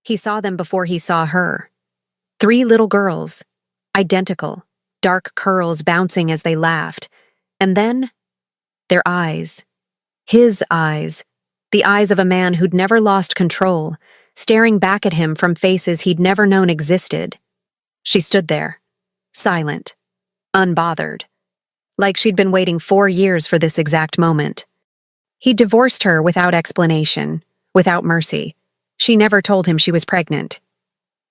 He saw them before he saw her. 3 little girls, identical, dark curls bouncing as they laughed. And then, their eyes. His eyes. The eyes of a man who'd never lost control, staring back at him from faces he'd never known existed. She stood there, silent, unbothered, like she'd been waiting 4 years for this exact moment. He divorced her without explanation, without mercy. She never told him she was pregnant.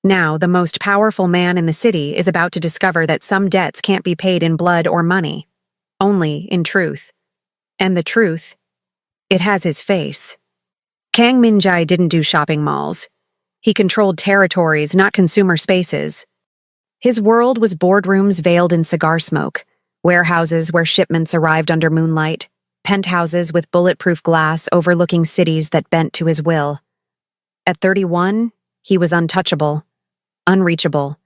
Now, the most powerful man in the city is about to discover that some debts can't be paid in blood or money, only in truth. And the truth, it has his face. Kang Minjai didn't do shopping malls. He controlled territories, not consumer spaces. His world was boardrooms veiled in cigar smoke, warehouses where shipments arrived under moonlight, penthouses with bulletproof glass overlooking cities that bent to his will. At 31, he was untouchable, unreachable.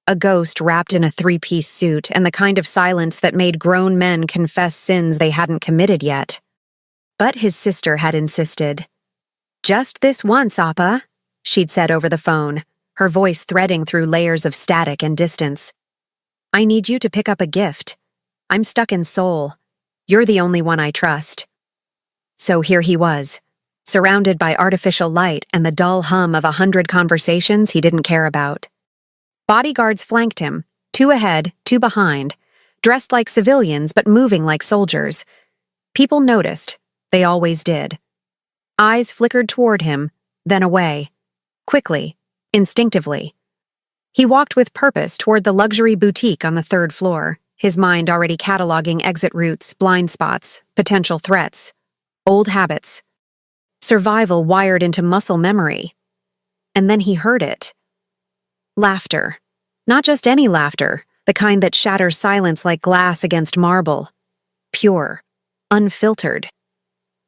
A ghost wrapped in a 3-piece suit and the kind of silence that made grown men confess sins they hadn't committed yet. But his sister had insisted. "Just this once, Appa," she'd said over the phone, her voice threading through layers of static and distance. "I need you to pick up a gift. I'm stuck in Seoul. You're the only one I trust." So here he was, surrounded by artificial light and the dull hum of 100 conversations he didn't care about. Bodyguards flanked him, 2 ahead, 2 behind, dressed like civilians but moving like soldiers. People noticed. They always did. Eyes flickered toward him, then away. Quickly, instinctively. He walked with purpose toward the luxury boutique on the 3rd floor, his mind already cataloging exit routes, blind spots, potential threats, old habits. Survival wired into muscle memory. And then he heard it. Laughter. Not just any laughter, the kind that shatters silence like glass against marble. Pure. Unfiltered.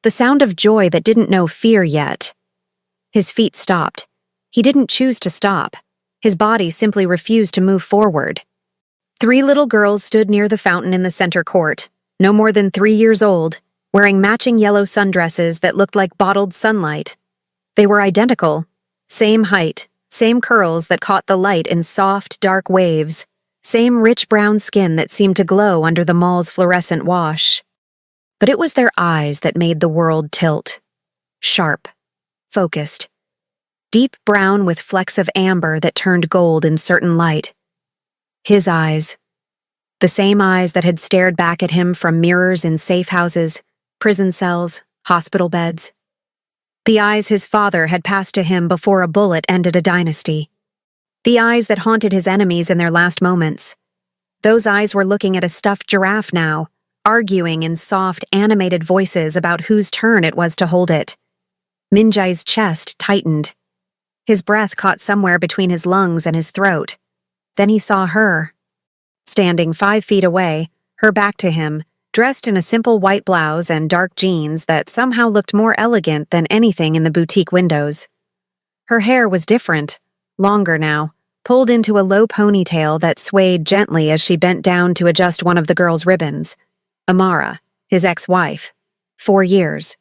The sound of joy that didn't know fear yet. His feet stopped. He didn't choose to stop. His body simply refused to move forward. 3 little girls stood near the fountain in the center court, no more than 3 years old, wearing matching yellow sundresses that looked like bottled sunlight. They were identical. Same height, same curls that caught the light in soft, dark waves, same rich brown skin that seemed to glow under the mall's fluorescent wash. But it was their eyes that made the world tilt. Sharp, focused. Deep brown with flecks of amber that turned gold in certain light. His eyes. The same eyes that had stared back at him from mirrors in safe houses, prison cells, hospital beds. The eyes his father had passed to him before a bullet ended a dynasty. The eyes that haunted his enemies in their last moments. Those eyes were looking at a stuffed giraffe now, arguing in soft, animated voices about whose turn it was to hold it. Minjai's chest tightened. His breath caught somewhere between his lungs and his throat. Then he saw her. Standing 5 feet away, her back to him, dressed in a simple white blouse and dark jeans that somehow looked more elegant than anything in the boutique windows. Her hair was different, longer now, pulled into a low ponytail that swayed gently as she bent down to adjust one of the girl's ribbons. Amara, his ex-wife. 4 years.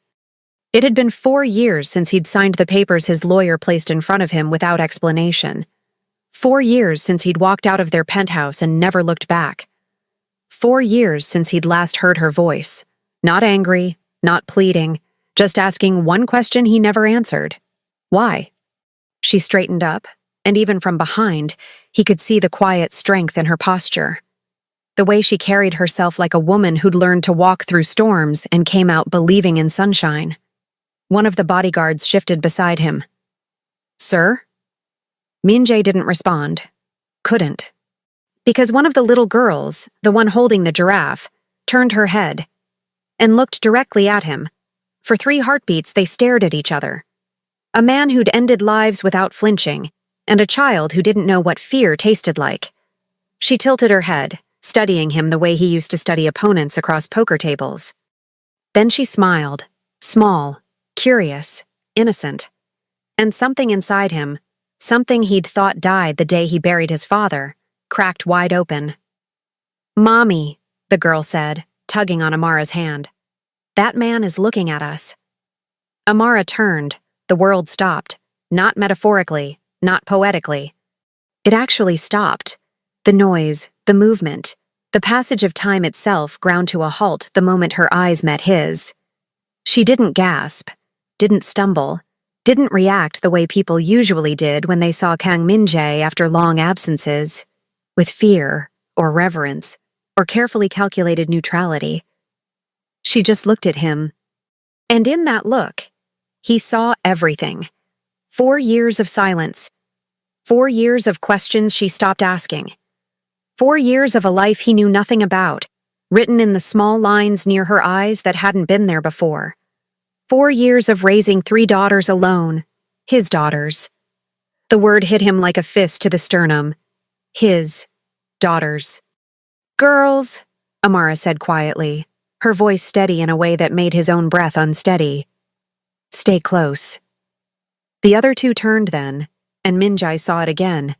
It had been 4 years since he'd signed the papers his lawyer placed in front of him without explanation. 4 years since he'd walked out of their penthouse and never looked back. 4 years since he'd last heard her voice. Not angry, not pleading, just asking one question he never answered. Why? She straightened up, and even from behind, he could see the quiet strength in her posture. The way she carried herself like a woman who'd learned to walk through storms and came out believing in sunshine. One of the bodyguards shifted beside him. "Sir?" Minjae didn't respond. Couldn't. Because one of the little girls, the one holding the giraffe, turned her head and looked directly at him. For 3 heartbeats, they stared at each other. A man who'd ended lives without flinching, and a child who didn't know what fear tasted like. She tilted her head, studying him the way he used to study opponents across poker tables. Then she smiled, small, curious, innocent. And something inside him, something he'd thought died the day he buried his father, cracked wide open. "Mommy," the girl said, tugging on Amara's hand. "That man is looking at us." Amara turned. The world stopped. Not metaphorically, not poetically. It actually stopped. The noise, the movement, the passage of time itself ground to a halt the moment her eyes met his. She didn't gasp, didn't stumble, didn't react the way people usually did when they saw Kang Min-jae after long absences, with fear, or reverence, or carefully calculated neutrality. She just looked at him. And in that look, he saw everything. 4 years of silence. 4 years of questions she stopped asking. 4 years of a life he knew nothing about, written in the small lines near her eyes that hadn't been there before. 4 years of raising 3 daughters alone, his daughters. The word hit him like a fist to the sternum. His daughters. Girls, Amara said quietly, her voice steady in a way that made his own breath unsteady. Stay close. The other two turned then, and Min-jae saw it again.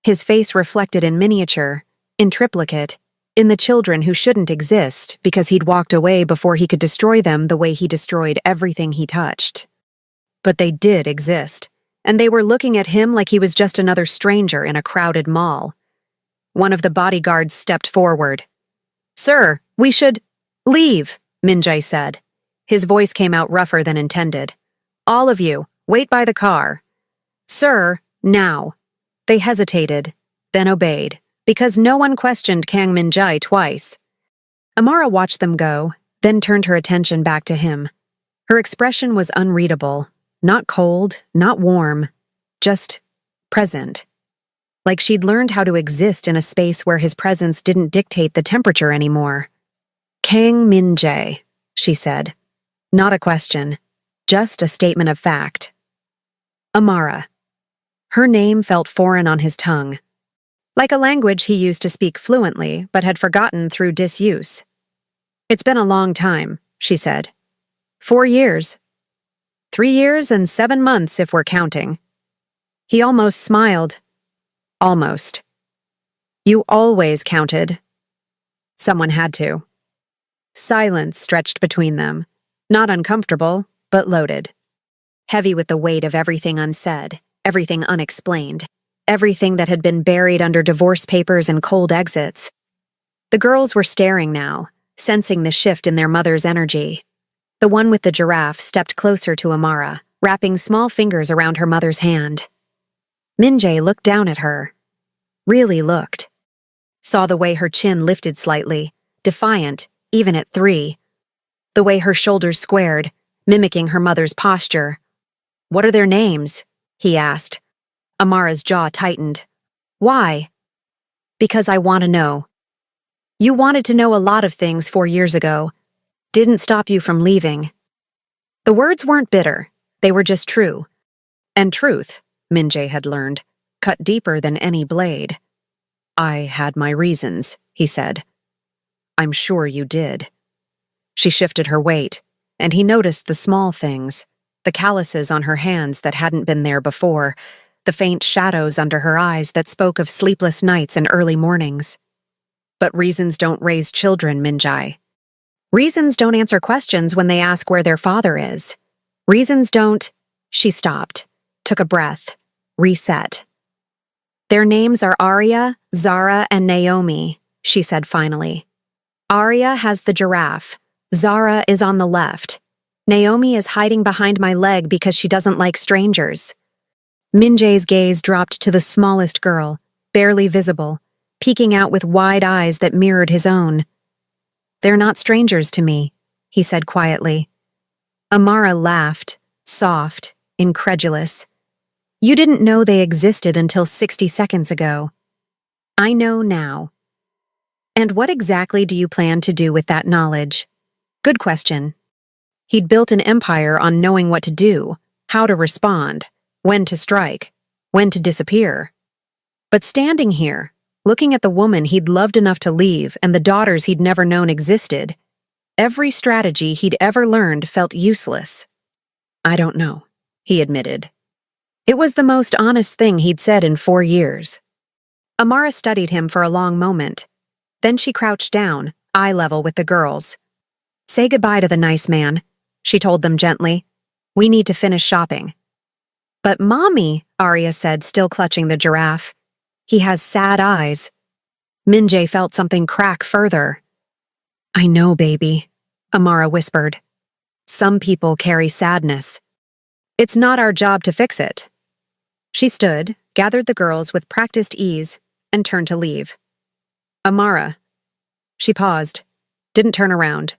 His face reflected in miniature, in triplicate, in the children who shouldn't exist because he'd walked away before he could destroy them the way he destroyed everything he touched. But they did exist, and they were looking at him like he was just another stranger in a crowded mall. One of the bodyguards stepped forward. Sir, we should leave, Min-jae said. His voice came out rougher than intended. All of you, wait by the car. Sir, now. They hesitated, then obeyed, because no one questioned Kang Min-jae twice. Amara watched them go, then turned her attention back to him. Her expression was unreadable, not cold, not warm, just present. Like she'd learned how to exist in a space where his presence didn't dictate the temperature anymore. Kang Min-jae, she said. Not a question, just a statement of fact. Amara. Her name felt foreign on his tongue. Like a language he used to speak fluently, but had forgotten through disuse. It's been a long time, she said. 4 years. 3 years and 7 months if we're counting. He almost smiled. Almost. You always counted. Someone had to. Silence stretched between them, not uncomfortable, but loaded. Heavy with the weight of everything unsaid, everything unexplained, everything that had been buried under divorce papers and cold exits. The girls were staring now, sensing the shift in their mother's energy. The one with the giraffe stepped closer to Amara, wrapping small fingers around her mother's hand. Min-jae looked down at her. Really looked. Saw the way her chin lifted slightly, defiant, even at 3. The way her shoulders squared, mimicking her mother's posture. What are their names? He asked. Amara's jaw tightened. Why? Because I want to know. You wanted to know a lot of things 4 years ago. Didn't stop you from leaving. The words weren't bitter. They were just true. And truth, Min-jae had learned, cut deeper than any blade. I had my reasons, he said. I'm sure you did. She shifted her weight, and he noticed the small things, the calluses on her hands that hadn't been there before, the faint shadows under her eyes that spoke of sleepless nights and early mornings. But reasons don't raise children, Min-jae. Reasons don't answer questions when they ask where their father is. Reasons don't... She stopped, took a breath, reset. Their names are Arya, Zara, and Naomi, she said finally. Arya has the giraffe. Zara is on the left. Naomi is hiding behind my leg because she doesn't like strangers. Min-jae's gaze dropped to the smallest girl, barely visible, peeking out with wide eyes that mirrored his own. They're not strangers to me, he said quietly. Amara laughed, soft, incredulous. You didn't know they existed until 60 seconds ago. I know now. And what exactly do you plan to do with that knowledge? Good question. He'd built an empire on knowing what to do, how to respond, when to strike, when to disappear. But standing here, looking at the woman he'd loved enough to leave and the daughters he'd never known existed, every strategy he'd ever learned felt useless. I don't know, he admitted. It was the most honest thing he'd said in 4 years. Amara studied him for a long moment. Then she crouched down, eye level with the girls. Say goodbye to the nice man, she told them gently. We need to finish shopping. But Mommy, Arya said, still clutching the giraffe. He has sad eyes. Min-jae felt something crack further. I know, baby, Amara whispered. Some people carry sadness. It's not our job to fix it. She stood, gathered the girls with practiced ease, and turned to leave. Amara. She paused, didn't turn around.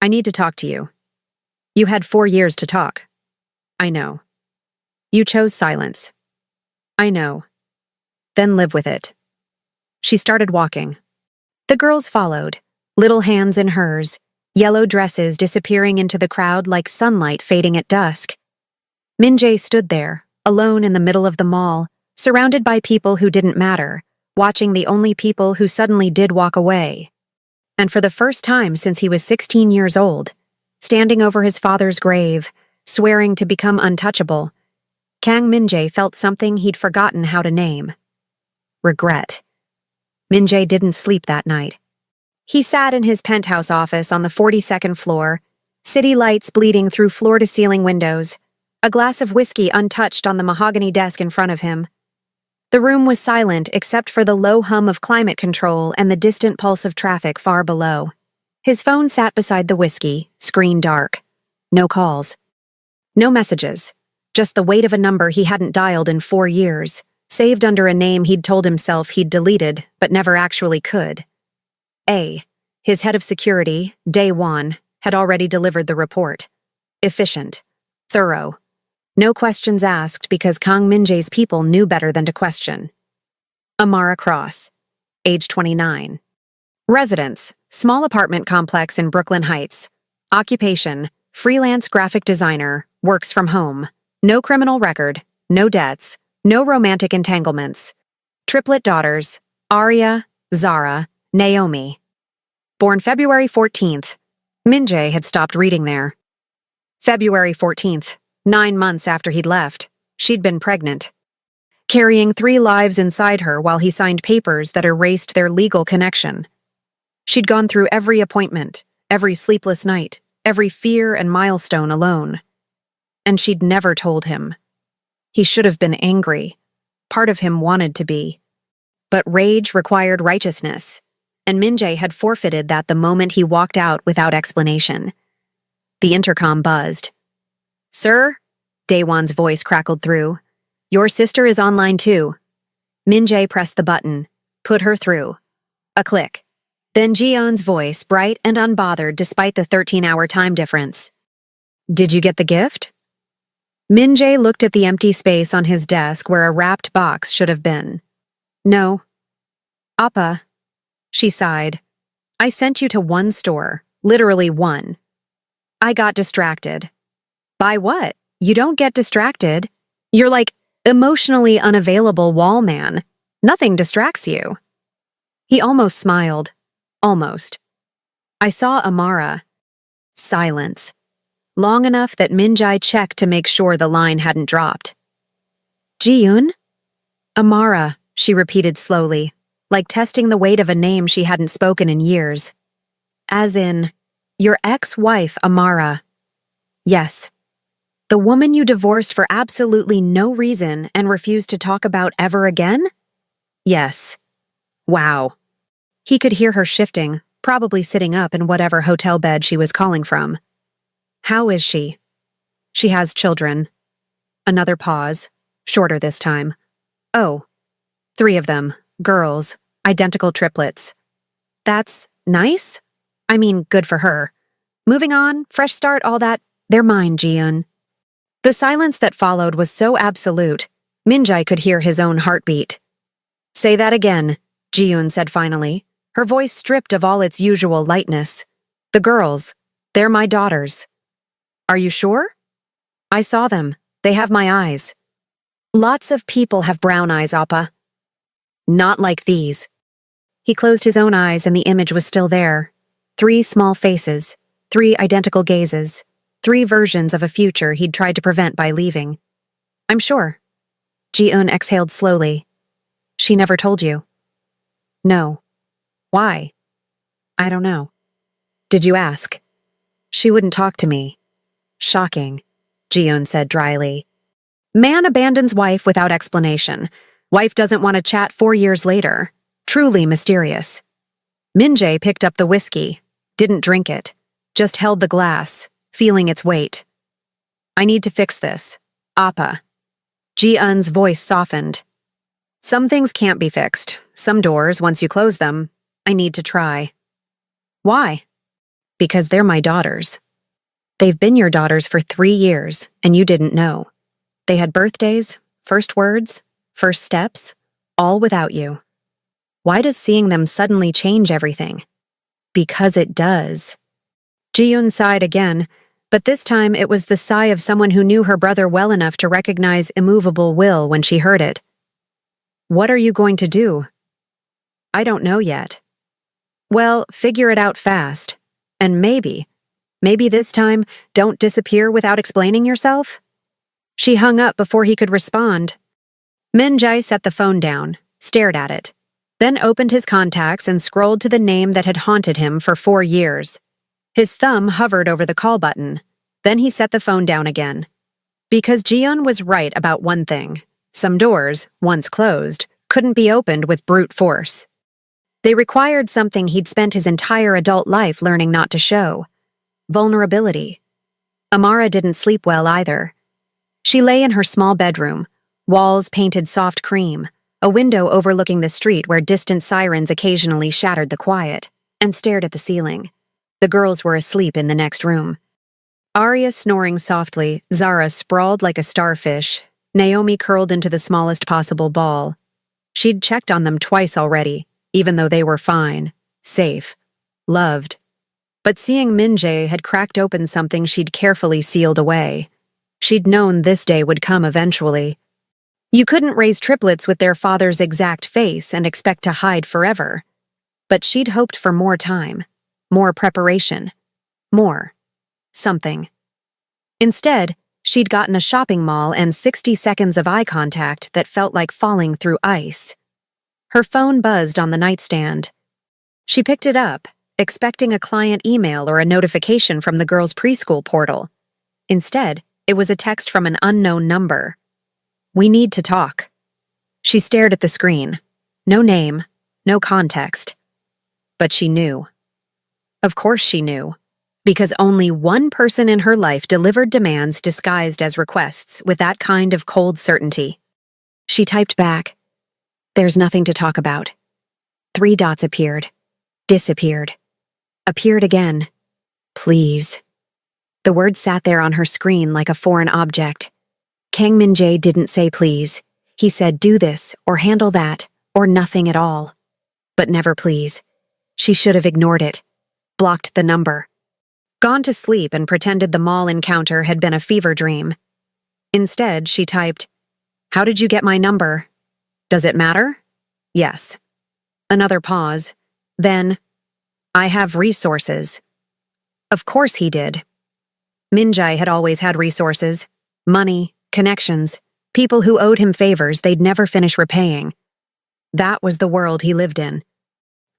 I need to talk to you. You had 4 years to talk. I know. You chose silence. I know. Then live with it. She started walking. The girls followed, little hands in hers, yellow dresses disappearing into the crowd like sunlight fading at dusk. Min-jae stood there, alone in the middle of the mall, surrounded by people who didn't matter, watching the only people who suddenly did walk away. And for the first time since he was 16 years old, standing over his father's grave, swearing to become untouchable, Kang Min-jae felt something he'd forgotten how to name. Regret. Min-jae didn't sleep that night. He sat in his penthouse office on the 42nd floor, city lights bleeding through floor-to-ceiling windows, a glass of whiskey untouched on the mahogany desk in front of him. The room was silent except for the low hum of climate control and the distant pulse of traffic far below. His phone sat beside the whiskey, screen dark. No calls. No messages. Just the weight of a number he hadn't dialed in 4 years, saved under a name he'd told himself he'd deleted but never actually could. His head of security, Dae-won, had already delivered the report. Efficient. Thorough. No questions asked because Kang Min-jae's people knew better than to question. Amara Cross, age 29. Residence, small apartment complex in Brooklyn Heights. Occupation, freelance graphic designer, works from home. No criminal record, no debts, no romantic entanglements. Triplet daughters, Arya, Zara, Naomi. Born February 14th. Min-jae had stopped reading there. February 14th. 9 months after he'd left, she'd been pregnant, carrying 3 lives inside her while he signed papers that erased their legal connection. She'd gone through every appointment, every sleepless night, every fear and milestone alone. And she'd never told him. He should have been angry. Part of him wanted to be. But rage required righteousness, and Min-jae had forfeited that the moment he walked out without explanation. The intercom buzzed. Sir, Dae-won's voice crackled through. Your sister is online too. Min-jae pressed the button, put her through. A click. Then Ji-yeon's voice, bright and unbothered despite the 13-hour time difference. Did you get the gift? Min-jae looked at the empty space on his desk where a wrapped box should have been. No. Appa, she sighed. I sent you to one store, literally one. I got distracted. By what? You don't get distracted. You're like emotionally unavailable wall man. Nothing distracts you. He almost smiled. Almost. I saw Amara. Silence. Long enough that Min-jae checked to make sure the line hadn't dropped. Ji-yoon? Amara, she repeated slowly, like testing the weight of a name she hadn't spoken in years. As in, your ex-wife, Amara. Yes. The woman you divorced for absolutely no reason and refused to talk about ever again? Yes. Wow. He could hear her shifting, probably sitting up in whatever hotel bed she was calling from. How is she? She has children. Another pause, shorter this time. Oh, 3 of them, girls, identical triplets. That's nice? I mean, good for her. Moving on, fresh start, all that, they're mine, Ji-yeon. The silence that followed was so absolute, Min-jae could hear his own heartbeat. Say that again, Ji-yeon said finally, her voice stripped of all its usual lightness. The girls, they're my daughters. Are you sure? I saw them. They have my eyes. Lots of people have brown eyes, Appa. Not like these. He closed his own eyes and the image was still there. 3 small faces, 3 identical gazes. 3 versions of a future he'd tried to prevent by leaving. I'm sure. Ji-yeon exhaled slowly. She never told you? No. Why? I don't know. Did you ask? She wouldn't talk to me. Shocking, Ji-yeon said dryly. Man abandons wife without explanation. Wife doesn't want to chat 4 years later. Truly mysterious. Min-jae picked up the whiskey, didn't drink it, just held the glass, feeling its weight. I need to fix this. Appa. Ji-eun's voice softened. Some things can't be fixed. Some doors, once you close them, I need to try. Why? Because they're my daughters. They've been your daughters for 3 years, and you didn't know. They had birthdays, first words, first steps, all without you. Why does seeing them suddenly change everything? Because it does. Ji-eun sighed again, but this time it was the sigh of someone who knew her brother well enough to recognize immovable will when she heard it. What are you going to do? I don't know yet. Well, figure it out fast. And maybe this time, don't disappear without explaining yourself? She hung up before he could respond. Min-jae set the phone down, stared at it, then opened his contacts and scrolled to the name that had haunted him for 4 years. His thumb hovered over the call button. Then he set the phone down again. Because Ji-eun was right about one thing. Some doors, once closed, couldn't be opened with brute force. They required something he'd spent his entire adult life learning not to show. Vulnerability. Amara didn't sleep well either. She lay in her small bedroom, walls painted soft cream, a window overlooking the street where distant sirens occasionally shattered the quiet, and stared at the ceiling. The girls were asleep in the next room. Arya snoring softly, Zara sprawled like a starfish, Naomi curled into the smallest possible ball. She'd checked on them twice already, even though they were fine, safe, loved. But seeing Min-jae had cracked open something she'd carefully sealed away. She'd known this day would come eventually. You couldn't raise triplets with their father's exact face and expect to hide forever. But she'd hoped for more time, more preparation, more something. Instead, she'd gotten a shopping mall and 60 seconds of eye contact that felt like falling through ice. Her phone buzzed on the nightstand. She picked it up, expecting a client email or a notification from the girls' preschool portal. Instead, it was a text from an unknown number. We need to talk. She stared at the screen. No name, no context. But she knew. Of course she knew. Because only one person in her life delivered demands disguised as requests with that kind of cold certainty. She typed back, "There's nothing to talk about." 3 dots appeared. Disappeared. Appeared again. Please. The word sat there on her screen like a foreign object. Kang Min-jae didn't say please. He said do this, or handle that, or nothing at all. But never please. She should have ignored it. Blocked the number. Gone to sleep and pretended the mall encounter had been a fever dream. Instead, she typed, "How did you get my number? Does it matter?" Yes. Another pause. Then, "I have resources." Of course he did. Min-jae had always had resources. Money, connections, people who owed him favors they'd never finish repaying. That was the world he lived in.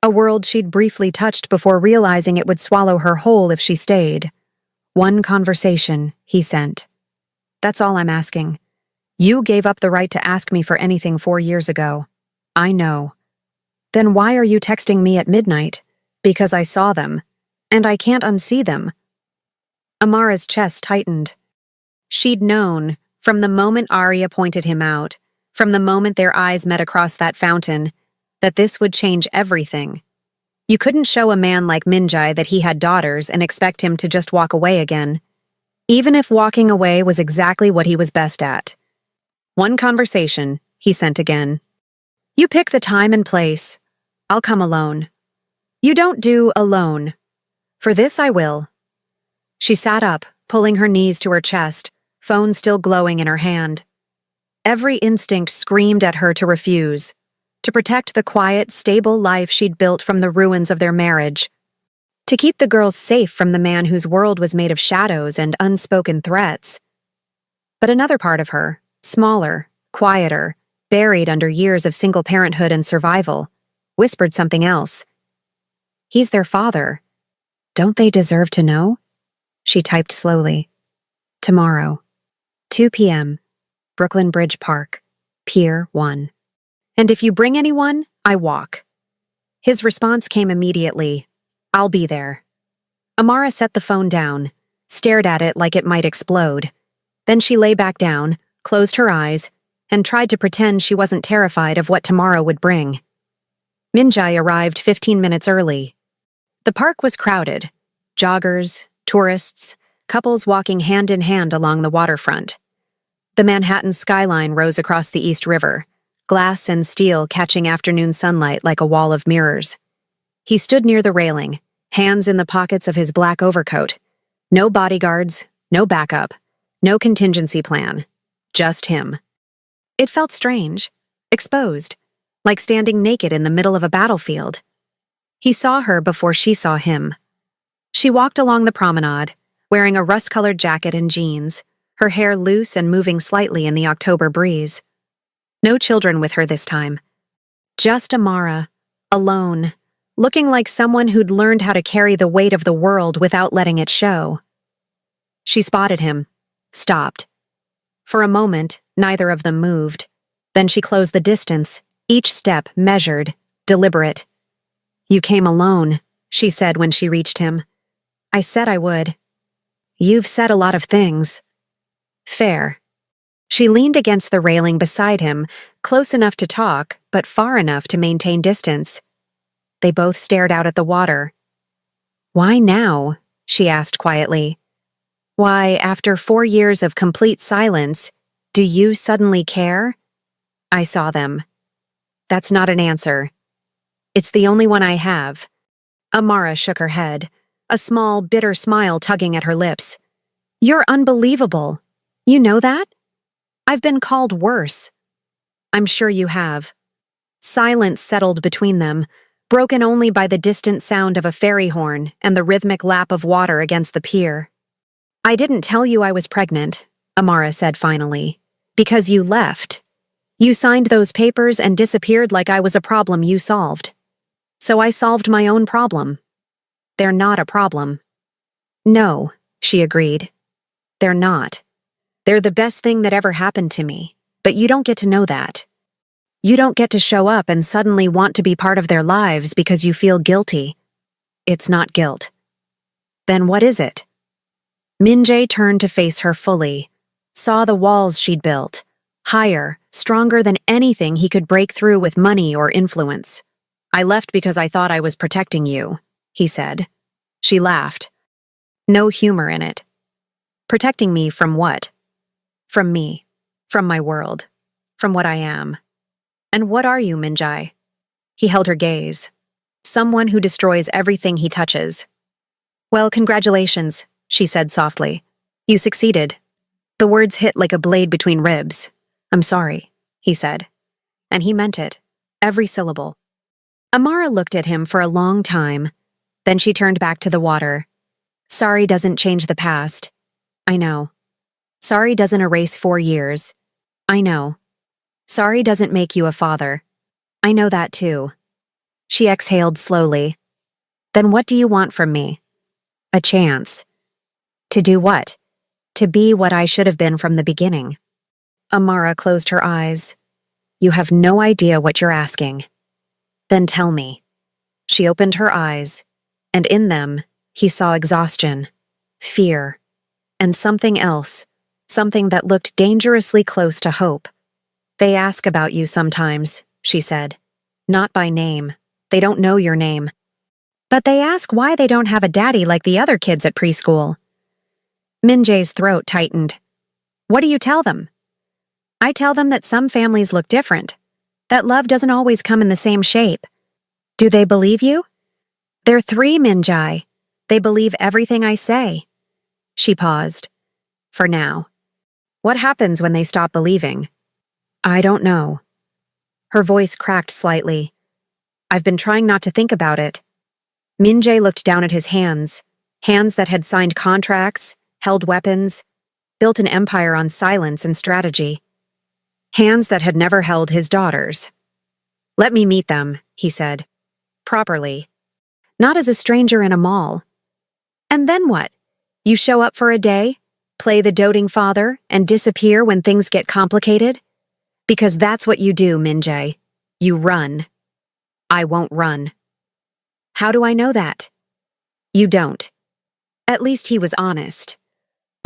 A world she'd briefly touched before realizing it would swallow her whole if she stayed. One conversation, he sent. That's all I'm asking. You gave up the right to ask me for anything 4 years ago. I know. Then why are you texting me at midnight? Because I saw them. And I can't unsee them. Amara's chest tightened. She'd known, from the moment Arya pointed him out, from the moment their eyes met across that fountain, that this would change everything. You couldn't show a man like Min-jae that he had daughters and expect him to just walk away again. Even if walking away was exactly what he was best at. One conversation, he sent again. You pick the time and place. I'll come alone. You don't do alone. For this I will. She sat up, pulling her knees to her chest, phone still glowing in her hand. Every instinct screamed at her to refuse, to protect the quiet, stable life she'd built from the ruins of their marriage, to keep the girls safe from the man whose world was made of shadows and unspoken threats. But another part of her, smaller, quieter, buried under years of single parenthood and survival, whispered something else. He's their father. Don't they deserve to know? She typed slowly. Tomorrow, 2 p.m. Brooklyn Bridge Park, Pier 1. And if you bring anyone, I walk. His response came immediately. I'll be there. Amara set the phone down, stared at it like it might explode. Then she lay back down, closed her eyes, and tried to pretend she wasn't terrified of what tomorrow would bring. Minjai arrived 15 minutes early. The park was crowded. Joggers, tourists, couples walking hand in hand along the waterfront. The Manhattan skyline rose across the East River, glass and steel catching afternoon sunlight like a wall of mirrors. He stood near the railing, hands in the pockets of his black overcoat. No bodyguards, no backup, no contingency plan. Just him. It felt strange, exposed, like standing naked in the middle of a battlefield. He saw her before she saw him. She walked along the promenade, wearing a rust-colored jacket and jeans, her hair loose and moving slightly in the October breeze. No children with her this time. Just Amara, alone, looking like someone who'd learned how to carry the weight of the world without letting it show. She spotted him, stopped. For a moment, neither of them moved. Then she closed the distance, each step measured, deliberate. You came alone, she said when she reached him. I said I would. You've said a lot of things. Fair. She leaned against the railing beside him, close enough to talk, but far enough to maintain distance. They both stared out at the water. Why now? She asked quietly. Why, after 4 years of complete silence, do you suddenly care? I saw them. That's not an answer. It's the only one I have. Amara shook her head, a small, bitter smile tugging at her lips. You're unbelievable. You know that? I've been called worse. I'm sure you have. Silence settled between them, broken only by the distant sound of a ferry horn and the rhythmic lap of water against the pier. I didn't tell you I was pregnant, Amara said finally, because you left. You signed those papers and disappeared like I was a problem you solved. So I solved my own problem. They're not a problem. No, she agreed. They're not. They're the best thing that ever happened to me, but you don't get to know that. You don't get to show up and suddenly want to be part of their lives because you feel guilty. It's not guilt. Then what is it? Minjay turned to face her fully, saw the walls she'd built, higher, stronger than anything he could break through with money or influence. I left because I thought I was protecting you, he said. She laughed. No humor in it. Protecting me from what? From me. From my world. From what I am. And what are you, Minjai? He held her gaze. Someone who destroys everything he touches. Well, congratulations, she said softly. You succeeded. The words hit like a blade between ribs. I'm sorry, he said. And he meant it. Every syllable. Amara looked at him for a long time. Then she turned back to the water. Sorry doesn't change the past. I know. Sorry doesn't erase 4 years. I know. Sorry doesn't make you a father. I know that too. She exhaled slowly. Then what do you want from me? A chance. To do what? To be what I should have been from the beginning. Amara closed her eyes. You have no idea what you're asking. Then tell me. She opened her eyes, and in them, he saw exhaustion, fear, and something else, something that looked dangerously close to hope. They ask about you sometimes, she said. Not by name. They don't know your name. But they ask why they don't have a daddy like the other kids at preschool. Minjay's throat tightened. What do you tell them? I tell them that some families look different, that love doesn't always come in the same shape. Do they believe you? They're 3, Minjai. They believe everything I say. She paused. For now. What happens when they stop believing? I don't know. Her voice cracked slightly. I've been trying not to think about it. Minjay looked down at his hands, hands that had signed contracts, held weapons, built an empire on silence and strategy. Hands that had never held his daughters. Let me meet them, he said. Properly. Not as a stranger in a mall. And then what? You show up for a day, Play the doting father and disappear when things get complicated? Because that's what you do, Min-jae. You run. I won't run. How do I know that? You don't. At least he was honest.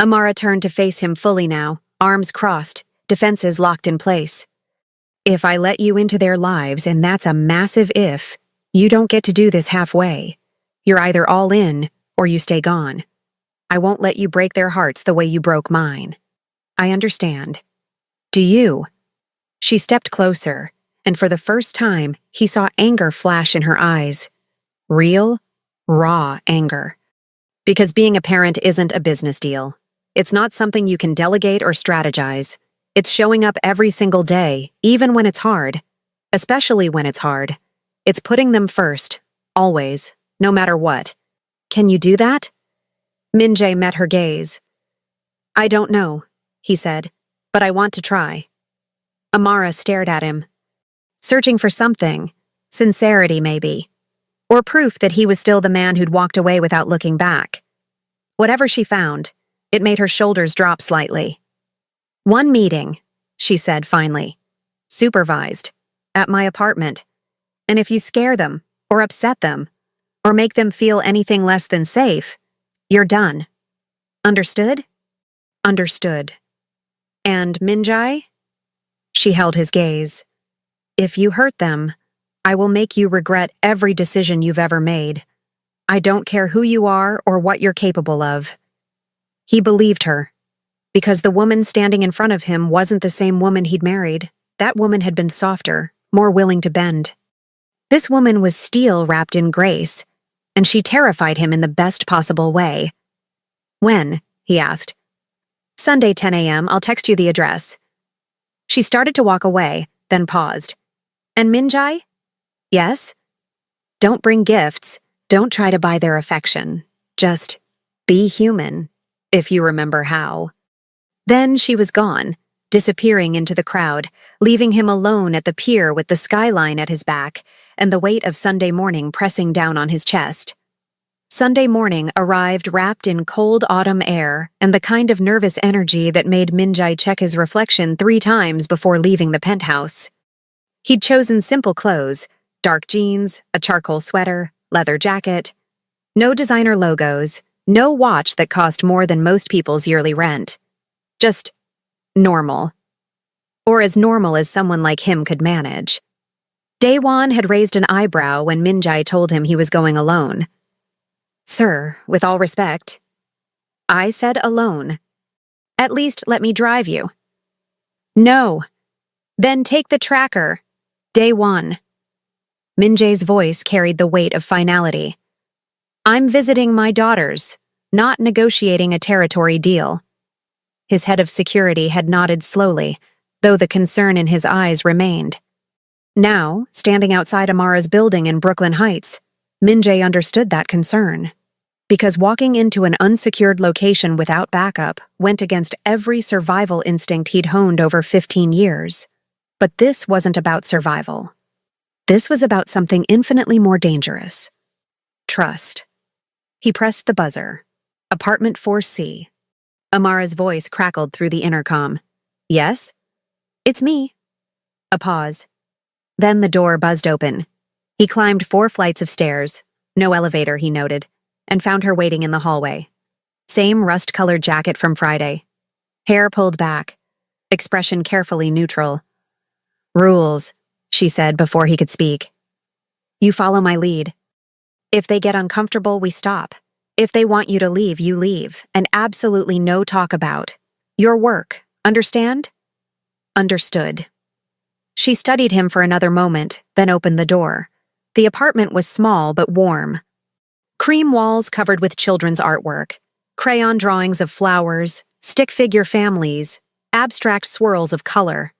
Amara turned to face him fully now, arms crossed, defenses locked in place. If I let you into their lives, and that's a massive if, you don't get to do this halfway. You're either all in, or you stay gone. I won't let you break their hearts the way you broke mine. I understand. Do you? She stepped closer, and for the first time, he saw anger flash in her eyes. Real, raw anger. Because being a parent isn't a business deal. It's not something you can delegate or strategize. It's showing up every single day, even when it's hard. Especially when it's hard. It's putting them first, always, no matter what. Can you do that? Min-jae met her gaze. I don't know, he said, but I want to try. Amara stared at him, searching for something, sincerity maybe, or proof that he was still the man who'd walked away without looking back. Whatever she found, it made her shoulders drop slightly. One meeting, she said finally, supervised, at my apartment. And if you scare them, or upset them, or make them feel anything less than safe, you're done. Understood? Understood. And Min-jae? She held his gaze. If you hurt them, I will make you regret every decision you've ever made. I don't care who you are or what you're capable of. He believed her. Because the woman standing in front of him wasn't the same woman he'd married. That woman had been softer, more willing to bend. This woman was steel wrapped in grace, and she terrified him in the best possible way. When? He asked. Sunday 10 a.m., I'll text you the address. She started to walk away, then paused. And Min-jae? Yes? Don't bring gifts. Don't try to buy their affection. Just be human, if you remember how. Then she was gone, disappearing into the crowd, leaving him alone at the pier with the skyline at his back and the weight of Sunday morning pressing down on his chest. Sunday morning arrived wrapped in cold autumn air and the kind of nervous energy that made Min-jae check his reflection 3 times before leaving the penthouse. He'd chosen simple clothes, dark jeans, a charcoal sweater, leather jacket. No designer logos, no watch that cost more than most people's yearly rent. Just normal. Or as normal as someone like him could manage. Daewon had raised an eyebrow when Min-jae told him he was going alone. Sir, with all respect. I said alone. At least let me drive you. No. Then take the tracker. Daewon. Min-jae's voice carried the weight of finality. I'm visiting my daughters, not negotiating a territory deal. His head of security had nodded slowly, though the concern in his eyes remained. Now, standing outside Amara's building in Brooklyn Heights, Min-jae understood that concern. Because walking into an unsecured location without backup went against every survival instinct he'd honed over 15 years. But this wasn't about survival. This was about something infinitely more dangerous. Trust. He pressed the buzzer. Apartment 4C. Amara's voice crackled through the intercom. Yes? It's me. A pause. Then the door buzzed open. He climbed 4 flights of stairs, no elevator, he noted, and found her waiting in the hallway. Same rust-colored jacket from Friday. Hair pulled back. Expression carefully neutral. Rules, she said before he could speak. You follow my lead. If they get uncomfortable, we stop. If they want you to leave, you leave, and absolutely no talk about your work. Understand? Understood. She studied him for another moment, then opened the door. The apartment was small but warm. Cream walls covered with children's artwork, crayon drawings of flowers, stick figure families, abstract swirls of color.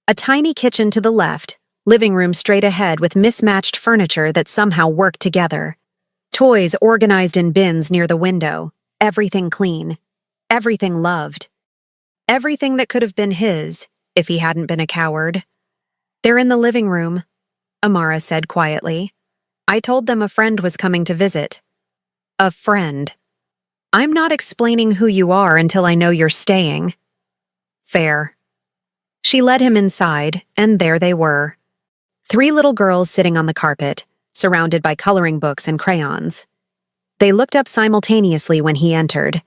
A tiny kitchen to the left, living room straight ahead with mismatched furniture that somehow worked together. Toys organized in bins near the window, everything clean, everything loved. Everything that could have been his, if he hadn't been a coward. They're in the living room, Amara said quietly. I told them a friend was coming to visit. A friend. I'm not explaining who you are until I know you're staying. Fair. She led him inside, and there they were. 3 little girls sitting on the carpet, surrounded by coloring books and crayons. They looked up simultaneously when he entered.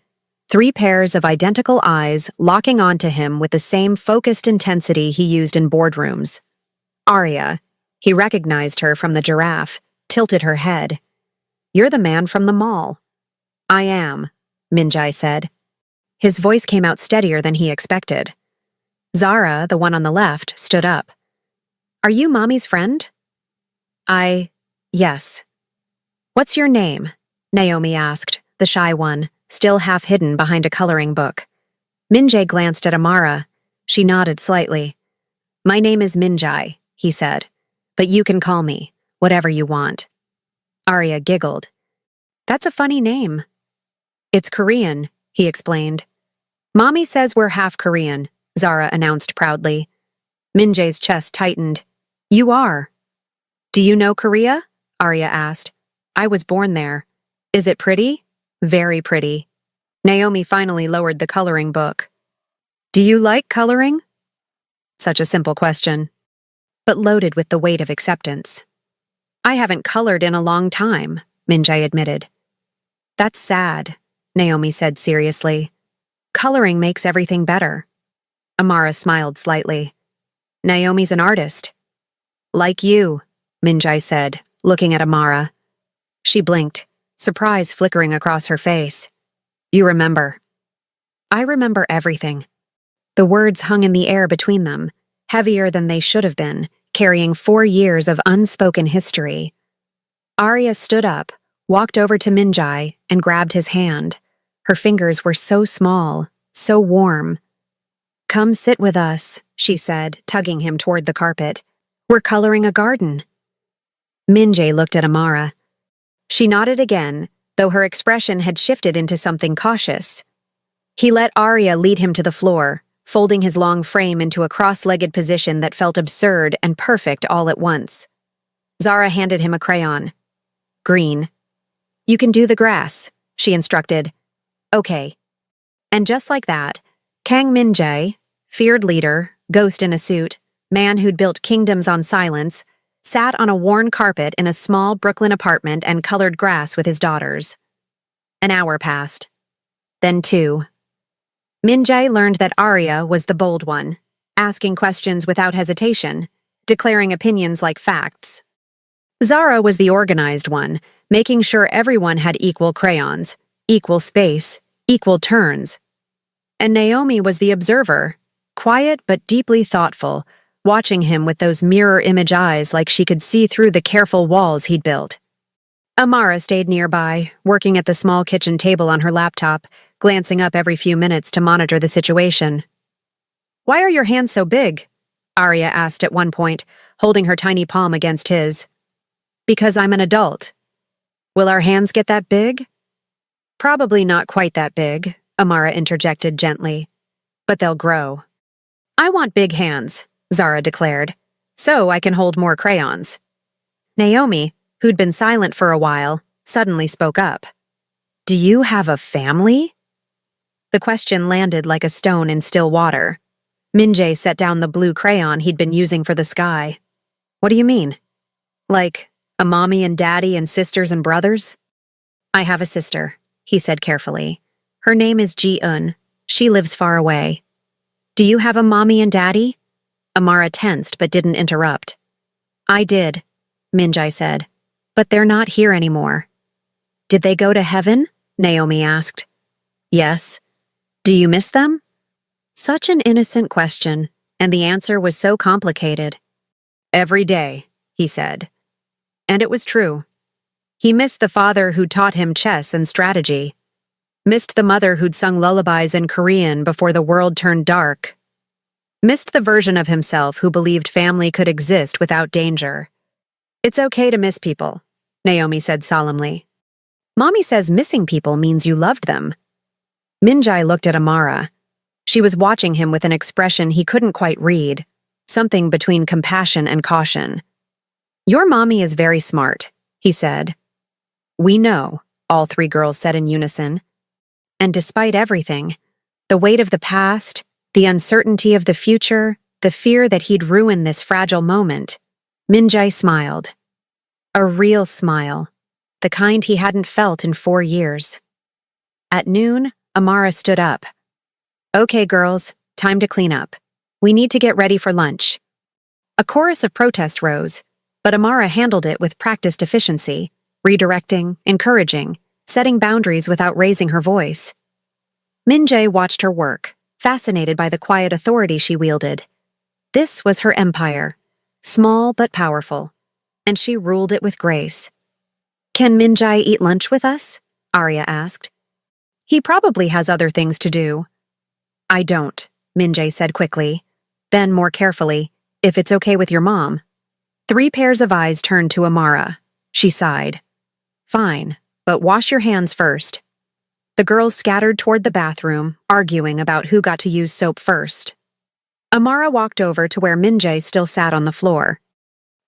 3 pairs of identical eyes locking onto him with the same focused intensity he used in boardrooms. Arya, he recognized her from the giraffe, tilted her head. You're the man from the mall. I am, Minjai said. His voice came out steadier than he expected. Zara, the one on the left, stood up. Are you Mommy's friend? Yes. What's your name? Naomi asked, the shy one, still half hidden behind a coloring book. Minjai glanced at Amara. She nodded slightly. My name is Minjai, he said, but you can call me, whatever you want. Arya giggled. That's a funny name. It's Korean, he explained. Mommy says we're half Korean, Zara announced proudly. Minjai's chest tightened. You are. Do you know Korea? Arya asked. I was born there. Is it pretty? Very pretty. Naomi finally lowered the coloring book. Do you like coloring? Such a simple question, but loaded with the weight of acceptance. I haven't colored in a long time, Minjai admitted. That's sad, Naomi said seriously. Coloring makes everything better. Amara smiled slightly. Naomi's an artist. Like you, Minjai said, looking at Amara. She blinked, surprise flickering across her face. You remember. I remember everything. The words hung in the air between them, heavier than they should have been, carrying 4 years of unspoken history. Arya stood up, walked over to Minjai, and grabbed his hand. Her fingers were so small, so warm. Come sit with us, she said, tugging him toward the carpet. We're coloring a garden. Minjai looked at Amara. She nodded again, though her expression had shifted into something cautious. He let Arya lead him to the floor, folding his long frame into a cross-legged position that felt absurd and perfect all at once. Zara handed him a crayon. Green. You can do the grass, she instructed. Okay. And just like that, Kang Minjai, feared leader, ghost in a suit, man who'd built kingdoms on silence, sat on a worn carpet in a small Brooklyn apartment and colored grass with his daughters. An hour passed. Then 2. Minjai learned that Arya was the bold one, asking questions without hesitation, declaring opinions like facts. Zara was the organized one, making sure everyone had equal crayons, equal space, equal turns. And Naomi was the observer, quiet but deeply thoughtful, watching him with those mirror image eyes like she could see through the careful walls he'd built. Amara stayed nearby, working at the small kitchen table on her laptop, glancing up every few minutes to monitor the situation. Why are your hands so big? Arya asked at one point, holding her tiny palm against his. Because I'm an adult. Will our hands get that big? Probably not quite that big, Amara interjected gently. But they'll grow. I want big hands, Zara declared, so I can hold more crayons. Naomi, who'd been silent for a while, suddenly spoke up. Do you have a family? The question landed like a stone in still water. Minjai set down the blue crayon he'd been using for the sky. What do you mean? Like, a mommy and daddy and sisters and brothers? I have a sister, he said carefully. Her name is Ji-eun. She lives far away. Do you have a mommy and daddy? Amara tensed but didn't interrupt. I did, Minjai said, but they're not here anymore. Did they go to heaven? Naomi asked. Yes. Do you miss them? Such an innocent question, and the answer was so complicated. Every day, he said. And it was true. He missed the father who'd taught him chess and strategy. Missed the mother who'd sung lullabies in Korean before the world turned dark. Missed the version of himself who believed family could exist without danger. It's okay to miss people, Naomi said solemnly. Mommy says missing people means you loved them. Minjai looked at Amara. She was watching him with an expression he couldn't quite read, something between compassion and caution. Your mommy is very smart, he said. We know, all 3 girls said in unison. And despite everything, the weight of the past, the uncertainty of the future, the fear that he'd ruin this fragile moment, Min-jae smiled. A real smile, the kind he hadn't felt in 4 years. At noon, Amara stood up. "Okay, girls, time to clean up. We need to get ready for lunch." A chorus of protest rose, but Amara handled it with practiced efficiency, redirecting, encouraging, setting boundaries without raising her voice. Min-jae watched her work, fascinated by the quiet authority she wielded. This was her empire, small but powerful, and she ruled it with grace. "Can Min-jae eat lunch with us?" Arya asked. "He probably has other things to do." "I don't," Min-jae said quickly. Then, more carefully, "If it's okay with your mom." 3 pairs of eyes turned to Amara. She sighed. "Fine, but wash your hands first." The girls scattered toward the bathroom, arguing about who got to use soap first. Amara walked over to where Min-jae still sat on the floor.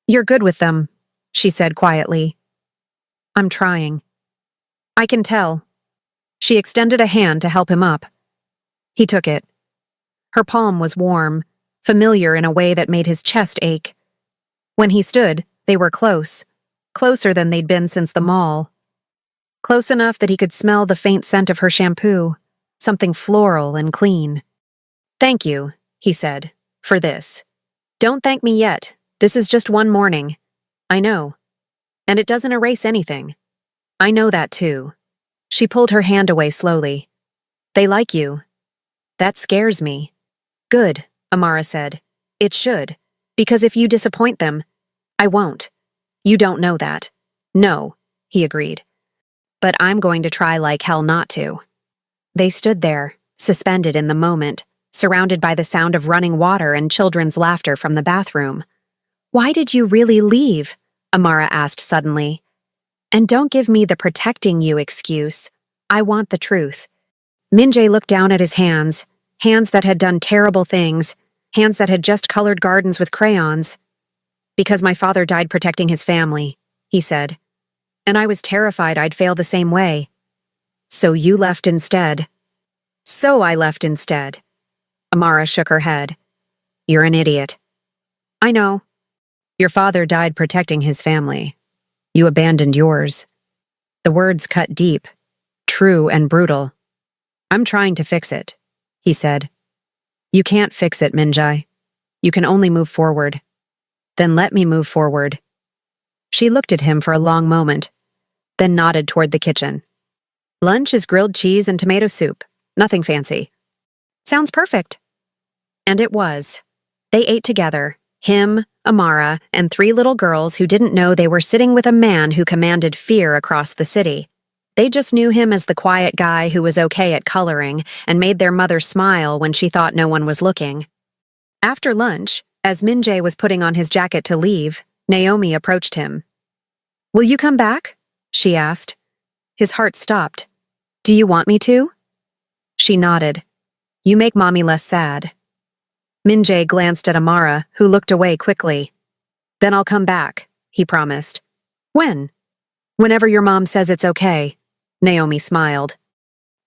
"You're good with them," she said quietly. "I'm trying." "I can tell." She extended a hand to help him up. He took it. Her palm was warm, familiar in a way that made his chest ache. When he stood, they were close, closer than they'd been since the mall. Close enough that he could smell the faint scent of her shampoo, something floral and clean. "Thank you," he said, "for this. Don't thank me yet. This is just one morning. I know. And it doesn't erase anything. I know that too." She pulled her hand away slowly. "They like you." "That scares me." "Good," Amara said. "It should. Because if you disappoint them, I won't. You don't know that." "No," he agreed. "But I'm going to try like hell not to." They stood there, suspended in the moment, surrounded by the sound of running water and children's laughter from the bathroom. "Why did you really leave?" Amara asked suddenly. "And don't give me the protecting you excuse. I want the truth." Min-jae looked down at his hands, hands that had done terrible things, hands that had just colored gardens with crayons. "Because my father died protecting his family," he said. "And I was terrified I'd fail the same way." "So you left instead." "So I left instead." Amara shook her head. "You're an idiot." "I know." "Your father died protecting his family. You abandoned yours." The words cut deep, true and brutal. "I'm trying to fix it," he said. "You can't fix it, Min-jae. You can only move forward." "Then let me move forward." She looked at him for a long moment, then nodded toward the kitchen. "Lunch is grilled cheese and tomato soup. Nothing fancy." "Sounds perfect." And it was. They ate together, him, Amara, and 3 little girls who didn't know they were sitting with a man who commanded fear across the city. They just knew him as the quiet guy who was okay at coloring and made their mother smile when she thought no one was looking. After lunch, as Min-jae was putting on his jacket to leave, Naomi approached him. "Will you come back?" she asked. His heart stopped. "Do you want me to?" She nodded. "You make Mommy less sad." Min-jae glanced at Amara, who looked away quickly. "Then I'll come back," he promised. "When?" "Whenever your mom says it's okay," Naomi smiled.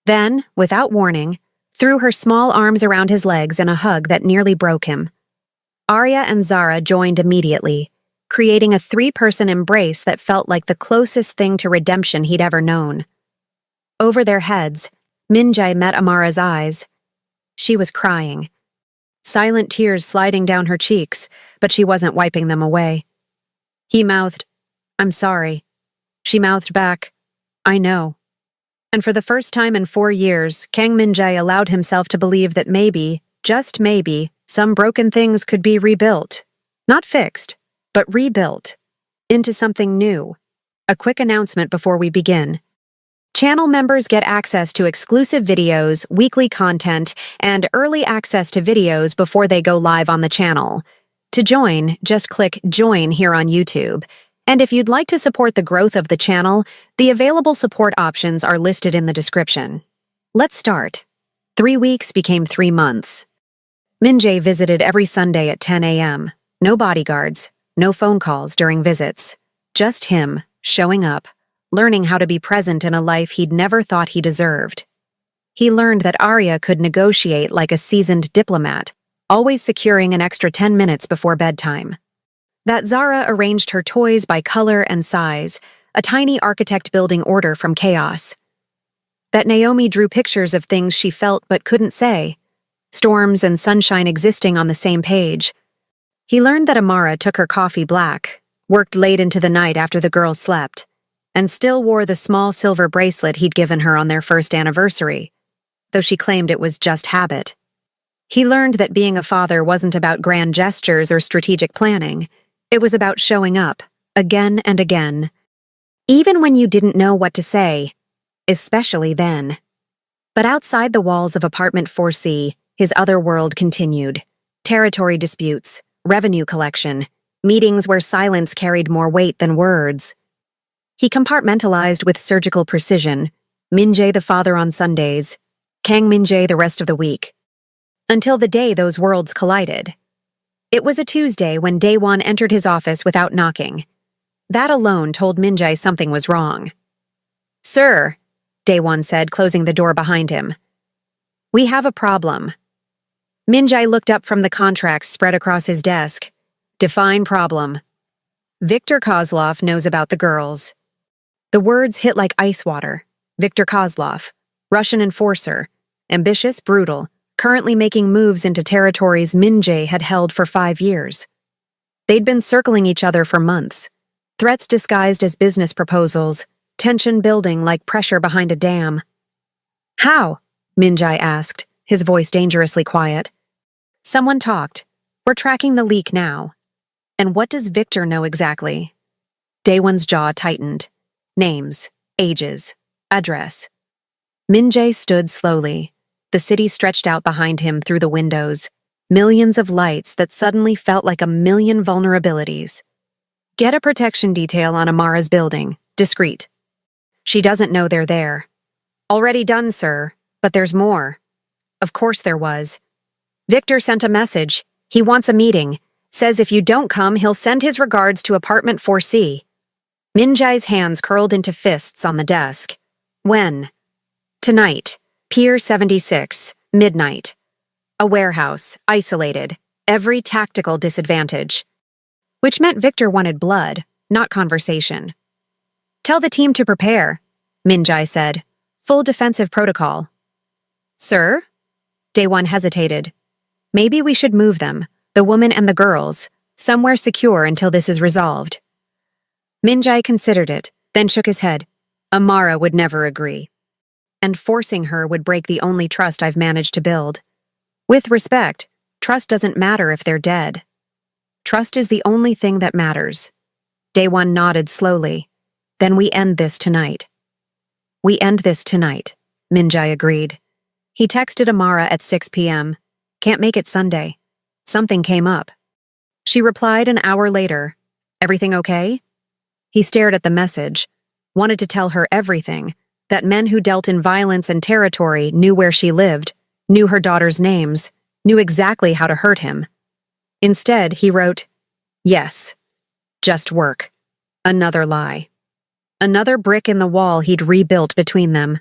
Then, without warning, threw her small arms around his legs in a hug that nearly broke him. Arya and Zara joined immediately, creating a 3-person embrace that felt like the closest thing to redemption he'd ever known. Over their heads, Min-jae met Amara's eyes. She was crying. Silent tears sliding down her cheeks, but she wasn't wiping them away. He mouthed, "I'm sorry." She mouthed back, "I know." And for the first time in 4 years, Kang Min-jae allowed himself to believe that maybe, just maybe, some broken things could be rebuilt. Not fixed, but rebuilt. Into something new. A quick announcement before we begin. Channel members get access to exclusive videos, weekly content, and early access to videos before they go live on the channel. To join, just click Join here on YouTube. And if you'd like to support the growth of the channel, the available support options are listed in the description. Let's start. 3 weeks became 3 months. Min-jae visited every Sunday at 10 a.m. No bodyguards, no phone calls during visits. Just him, showing up, learning how to be present in a life he'd never thought he deserved. He learned that Arya could negotiate like a seasoned diplomat, always securing an extra 10 minutes before bedtime. That Zara arranged her toys by color and size, a tiny architect building order from chaos. That Naomi drew pictures of things she felt but couldn't say, storms and sunshine existing on the same page. He learned that Amara took her coffee black, worked late into the night after the girls slept, and still wore the small silver bracelet he'd given her on their first anniversary, though she claimed it was just habit. He learned that being a father wasn't about grand gestures or strategic planning. It was about showing up, again and again, even when you didn't know what to say, especially then. But outside the walls of apartment 4C, his other world continued. Territory disputes, revenue collection, meetings where silence carried more weight than words. He compartmentalized with surgical precision, Min-jae the father on Sundays, Kang Min-jae the rest of the week, until the day those worlds collided. It was a Tuesday when Daewon entered his office without knocking. That alone told Min-jae something was wrong. "Sir," Daewon said, closing the door behind him. "We have a problem." Min-jae looked up from the contracts spread across his desk. "Define problem." "Victor Kozlov knows about the girls." The words hit like ice water. Victor Kozlov, Russian enforcer, ambitious, brutal, currently making moves into territories Min-jae had held for 5 years. They'd been circling each other for months, threats disguised as business proposals, tension building like pressure behind a dam. "How?" Min-jae asked, his voice dangerously quiet. "Someone talked. We're tracking the leak now." "And what does Victor know exactly?" Daewon's jaw tightened. Names, ages, address. Min-jae stood slowly. The city stretched out behind him through the windows, millions of lights that suddenly felt like a million vulnerabilities. "Get a protection detail on Amara's building, discreet." "She doesn't know they're there." "Already done, sir, but there's more." Of course there was. "Victor sent a message. He wants a meeting. Says if you don't come, he'll send his regards to apartment 4C. Min-jae's hands curled into fists on the desk. "When?" "Tonight. Pier 76, midnight. A warehouse, isolated, every tactical disadvantage." Which meant Victor wanted blood, not conversation. "Tell the team to prepare," Min-jae said. "Full defensive protocol." "Sir?" Daewon hesitated. "Maybe we should move them, the woman and the girls, somewhere secure until this is resolved." Min-jae considered it, then shook his head. "Amara would never agree. And forcing her would break the only trust I've managed to build. With respect, trust doesn't matter if they're dead. Trust is the only thing that matters." Daewon nodded slowly. "Then we end this tonight." "We end this tonight," Min-jae agreed. He texted Amara at 6 p.m. "Can't make it Sunday. Something came up." She replied an hour later. "Everything okay?" He stared at the message, wanted to tell her everything, that men who dealt in violence and territory knew where she lived, knew her daughter's names, knew exactly how to hurt him. Instead, he wrote, "Yes. Just work." Another lie. Another brick in the wall he'd rebuilt between them.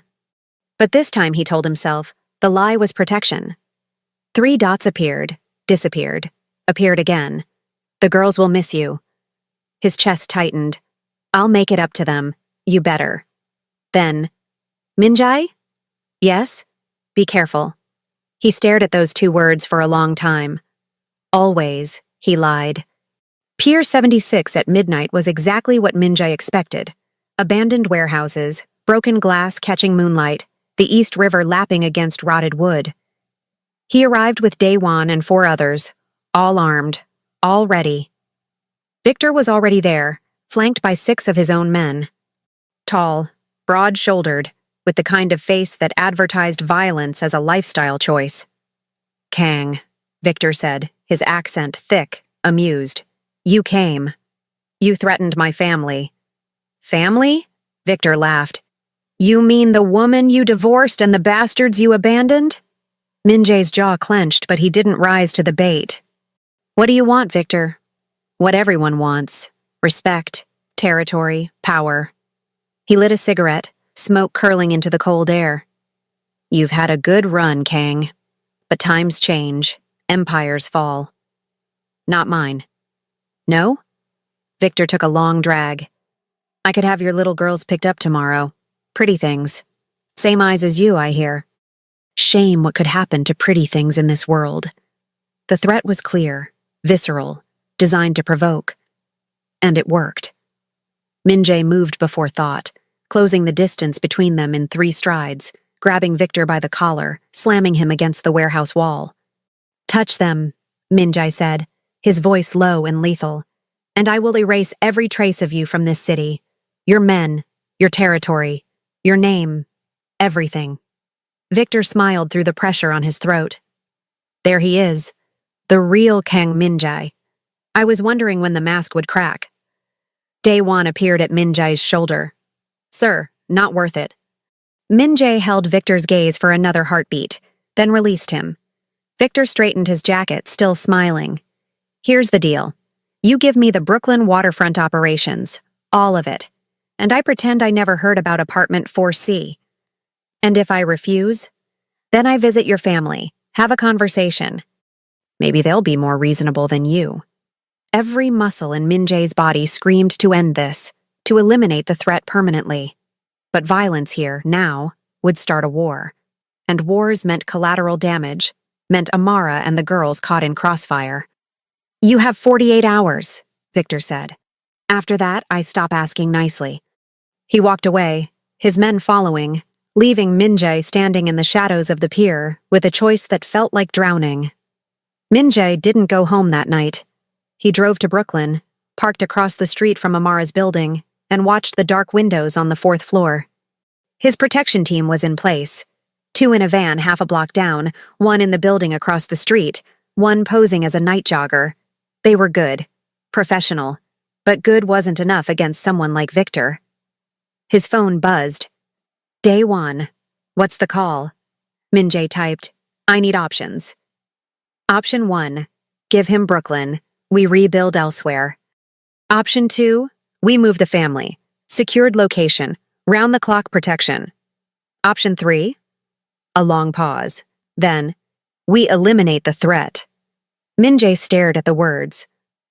But this time, he told himself, the lie was protection. 3 dots appeared, disappeared, appeared again. "The girls will miss you." His chest tightened. "I'll make it up to them. You better." Then, "Min-jae?" "Yes? Be careful." He stared at those 2 words for a long time. "Always," he lied. Pier 76 at midnight was exactly what Min-jae expected. Abandoned warehouses, broken glass catching moonlight, the East River lapping against rotted wood. He arrived with Daewon and 4 others, all armed, all ready. Victor was already there, flanked by 6 of his own men. Tall, broad-shouldered, with the kind of face that advertised violence as a lifestyle choice. "Kang," Victor said, his accent thick, amused. "You came. You threatened my family." "Family?" Victor laughed. "You mean the woman you divorced and the bastards you abandoned?" Min-jae's jaw clenched, but he didn't rise to the bait. "What do you want, Victor?" "What everyone wants. Respect, territory, power." He lit a cigarette, smoke curling into the cold air. You've had a good run, Kang. But times change, empires fall. Not mine. No? Victor took a long drag. I could have your little girls picked up tomorrow. Pretty things. Same eyes as you, I hear. Shame what could happen to pretty things in this world. The threat was clear, visceral, designed to provoke. And it worked. Min-jae moved before thought, closing the distance between them in 3 strides, grabbing Victor by the collar, slamming him against the warehouse wall. Touch them, Min-jae said, his voice low and lethal, and I will erase every trace of you from this city. Your men, your territory, your name, everything. Victor smiled through the pressure on his throat. There he is, the real Kang Min-jae. I was wondering when the mask would crack. Daewon appeared at Min-jae's shoulder. Sir, not worth it. Min-jae held Victor's gaze for another heartbeat, then released him. Victor straightened his jacket, still smiling. Here's the deal. You give me the Brooklyn waterfront operations, all of it, and I pretend I never heard about apartment 4C. And if I refuse, then I visit your family, have a conversation. Maybe they'll be more reasonable than you. Every muscle in Min-jae's body screamed to end this, to eliminate the threat permanently. But violence here, now, would start a war. And wars meant collateral damage, meant Amara and the girls caught in crossfire. You have 48 hours, Victor said. After that, I stop asking nicely. He walked away, his men following, leaving Min-jae standing in the shadows of the pier with a choice that felt like drowning. Min-jae didn't go home that night. He drove to Brooklyn, parked across the street from Amara's building, and watched the dark windows on the 4th floor. His protection team was in place. 2 in a van half a block down, 1 in the building across the street, 1 posing as a night jogger. They were good, professional, but good wasn't enough against someone like Victor. His phone buzzed. Daewon. What's the call? Min-jae typed, I need options. Option 1, give him Brooklyn. We rebuild elsewhere. Option 2, we move the family. Secured location. Round-the-clock protection. Option 3, a long pause. Then, we eliminate the threat. Min-jae stared at the words.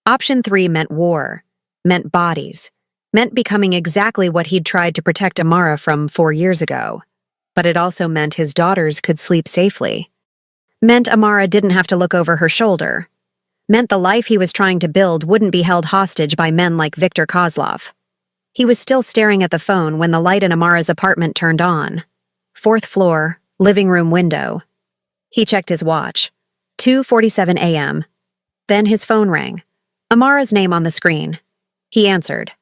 Option 3 meant war, meant bodies, meant becoming exactly what he'd tried to protect Amara from 4 years ago. But it also meant his daughters could sleep safely. Meant Amara didn't have to look over her shoulder. Meant the life he was trying to build wouldn't be held hostage by men like Victor Kozlov. He was still staring at the phone when the light in Amara's apartment turned on. 4th floor, living room window. He checked his watch. 2:47 a.m. Then his phone rang. Amara's name on the screen. He answered.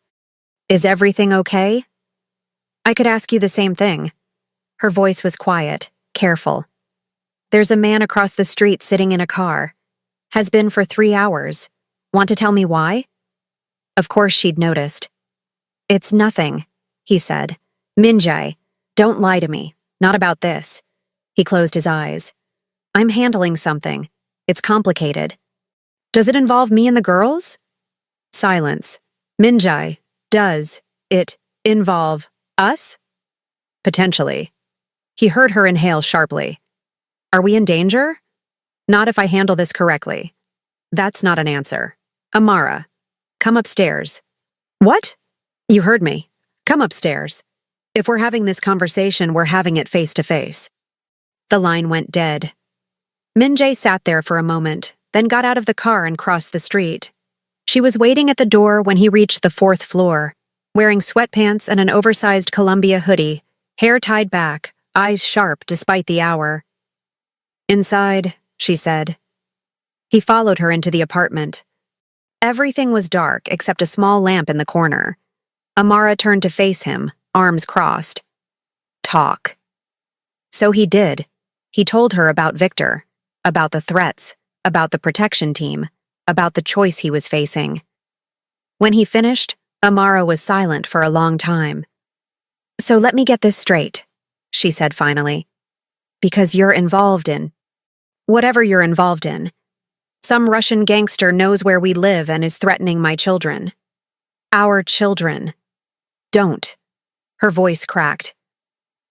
Is everything okay? I could ask you the same thing. Her voice was quiet, careful. There's a man across the street sitting in a car. Has been for 3 hours. Want to tell me why? Of course she'd noticed. It's nothing, he said. Min-jae, don't lie to me. Not about this. He closed his eyes. I'm handling something. It's complicated. Does it involve me and the girls? Silence. Min-jae, does it involve us? Potentially. He heard her inhale sharply. Are we in danger? Not if I handle this correctly. That's not an answer. Amara, come upstairs. What? You heard me. Come upstairs. If we're having this conversation, we're having it face to face. The line went dead. Min-jae sat there for a moment, then got out of the car and crossed the street. She was waiting at the door when he reached the 4th floor, wearing sweatpants and an oversized Columbia hoodie, hair tied back, eyes sharp despite the hour. Inside, she said. He followed her into the apartment. Everything was dark except a small lamp in the corner. Amara turned to face him, arms crossed. Talk. So he did. He told her about Victor, about the threats, about the protection team, about the choice he was facing. When he finished, Amara was silent for a long time. So let me get this straight, she said finally. Because you're involved in whatever you're involved in. Some Russian gangster knows where we live and is threatening my children. Our children. Don't. Her voice cracked.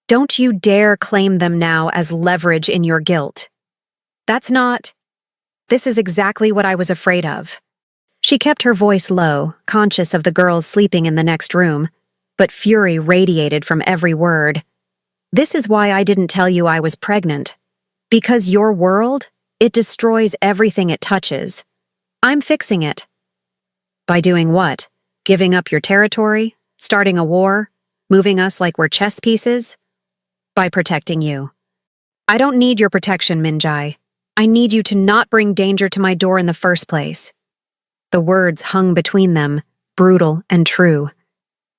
Don't you dare claim them now as leverage in your guilt. That's not. This is exactly what I was afraid of. She kept her voice low, conscious of the girls sleeping in the next room, but fury radiated from every word. This is why I didn't tell you I was pregnant. Because your world, it destroys everything it touches. I'm fixing it. By doing what? Giving up your territory? Starting a war? Moving us like we're chess pieces? By protecting you. I don't need your protection, Minjai. I need you to not bring danger to my door in the first place. The words hung between them, brutal and true.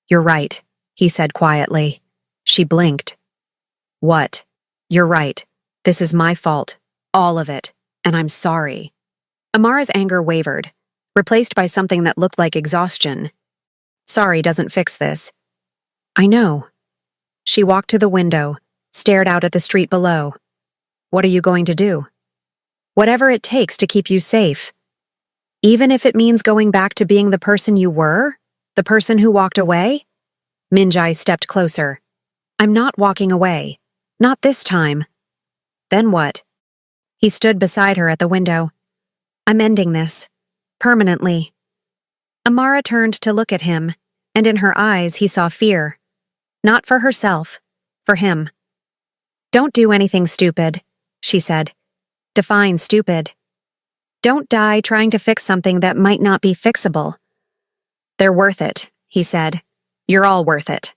You're right, he said quietly. She blinked. What? You're right. This is my fault. All of it. And I'm sorry. Amara's anger wavered, replaced by something that looked like exhaustion. Sorry doesn't fix this. I know. She walked to the window, stared out at the street below. What are you going to do? Whatever it takes to keep you safe. Even if it means going back to being the person you were? The person who walked away? Minjai stepped closer. I'm not walking away. Not this time. Then what? He stood beside her at the window. I'm ending this. Permanently. Amara turned to look at him, and in her eyes he saw fear. Not for herself, for him. Don't do anything stupid, she said. Define stupid. Don't die trying to fix something that might not be fixable. They're worth it, he said. You're all worth it.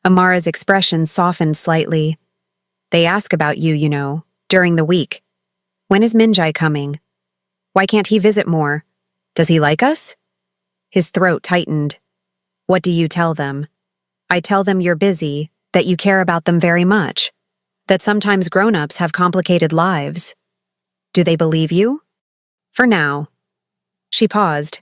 Amara's expression softened slightly. They ask about you, you know, during the week. When is Minjai coming? Why can't he visit more? Does he like us? His throat tightened. What do you tell them? I tell them you're busy, that you care about them very much, that sometimes grown-ups have complicated lives. Do they believe you? For now. She paused.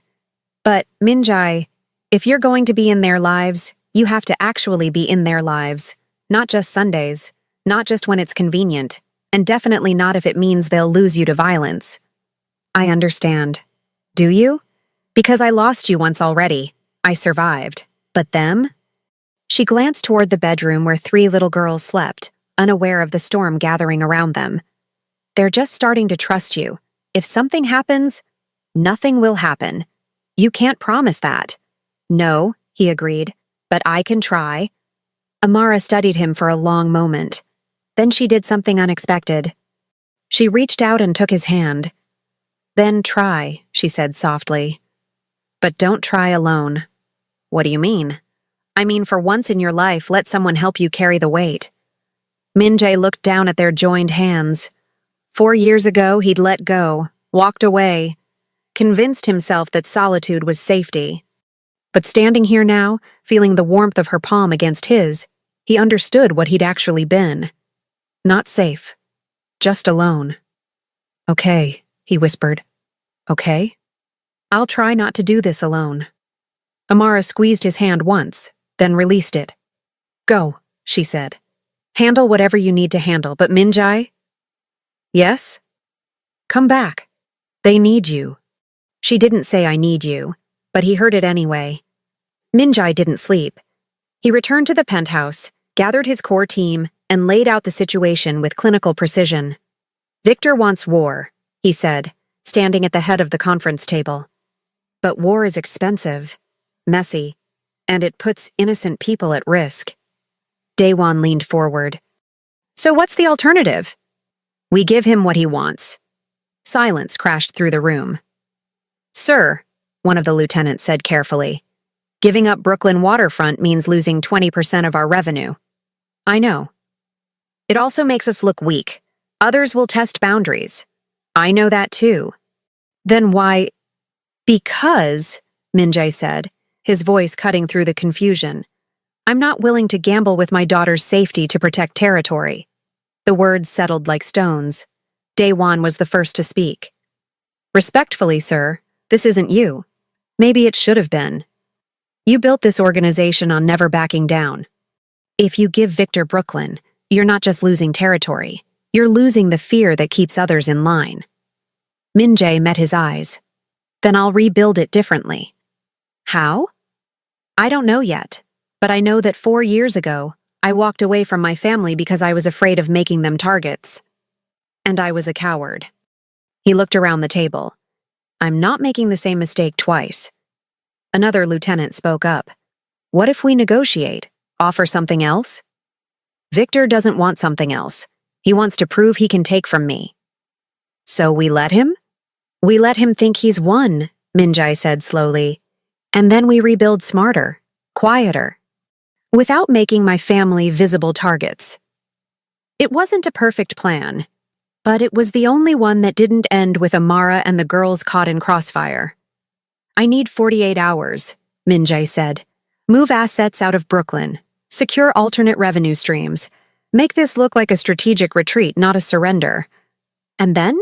But, Minjai, if you're going to be in their lives, you have to actually be in their lives, not just Sundays, not just when it's convenient, and definitely not if it means they'll lose you to violence. I understand. Do you? Because I lost you once already. I survived. But them? She glanced toward the bedroom where 3 little girls slept, unaware of the storm gathering around them. They're just starting to trust you. If something happens, nothing will happen. You can't promise that. No, he agreed, but I can try. Amara studied him for a long moment. Then she did something unexpected. She reached out and took his hand. Then try, she said softly. But don't try alone. What do you mean? I mean, for once in your life, let someone help you carry the weight. Minjai looked down at their joined hands. 4 years ago, he'd let go, walked away, convinced himself that solitude was safety. But standing here now, feeling the warmth of her palm against his, he understood what he'd actually been. Not safe. Just alone. Okay, he whispered. Okay? I'll try not to do this alone. Amara squeezed his hand once, then released it. Go, she said. Handle whatever you need to handle, but Minjai? Yes? Come back. They need you. She didn't say I need you, but he heard it anyway. Minjai didn't sleep. He returned to the penthouse, gathered his core team, and laid out the situation with clinical precision. Victor wants war, he said, standing at the head of the conference table. But war is expensive, messy, and it puts innocent people at risk. Daewon leaned forward. So what's the alternative? We give him what he wants. Silence crashed through the room. Sir, one of the lieutenants said carefully, giving up Brooklyn waterfront means losing 20% of our revenue. I know. It also makes us look weak. Others will test boundaries. I know that too. Then why? Because, Minjai said, his voice cutting through the confusion, I'm not willing to gamble with my daughter's safety to protect territory. The words settled like stones. Daewon was the first to speak. Respectfully, sir, this isn't you. Maybe it should have been. You built this organization on never backing down. If you give Victor Brooklyn, you're not just losing territory. You're losing the fear that keeps others in line. Minjai met his eyes. Then I'll rebuild it differently. How? I don't know yet, but I know that 4 years ago, I walked away from my family because I was afraid of making them targets. And I was a coward. He looked around the table. I'm not making the same mistake twice. Another lieutenant spoke up. What if we negotiate? Offer something else? Victor doesn't want something else. He wants to prove he can take from me. So we let him? We let him think he's won, Minjai said slowly. And then we rebuild smarter, quieter, without making my family visible targets. It wasn't a perfect plan, but it was the only one that didn't end with Amara and the girls caught in crossfire. I need 48 hours, Minjai said. Move assets out of Brooklyn. Secure alternate revenue streams. Make this look like a strategic retreat, not a surrender. And then?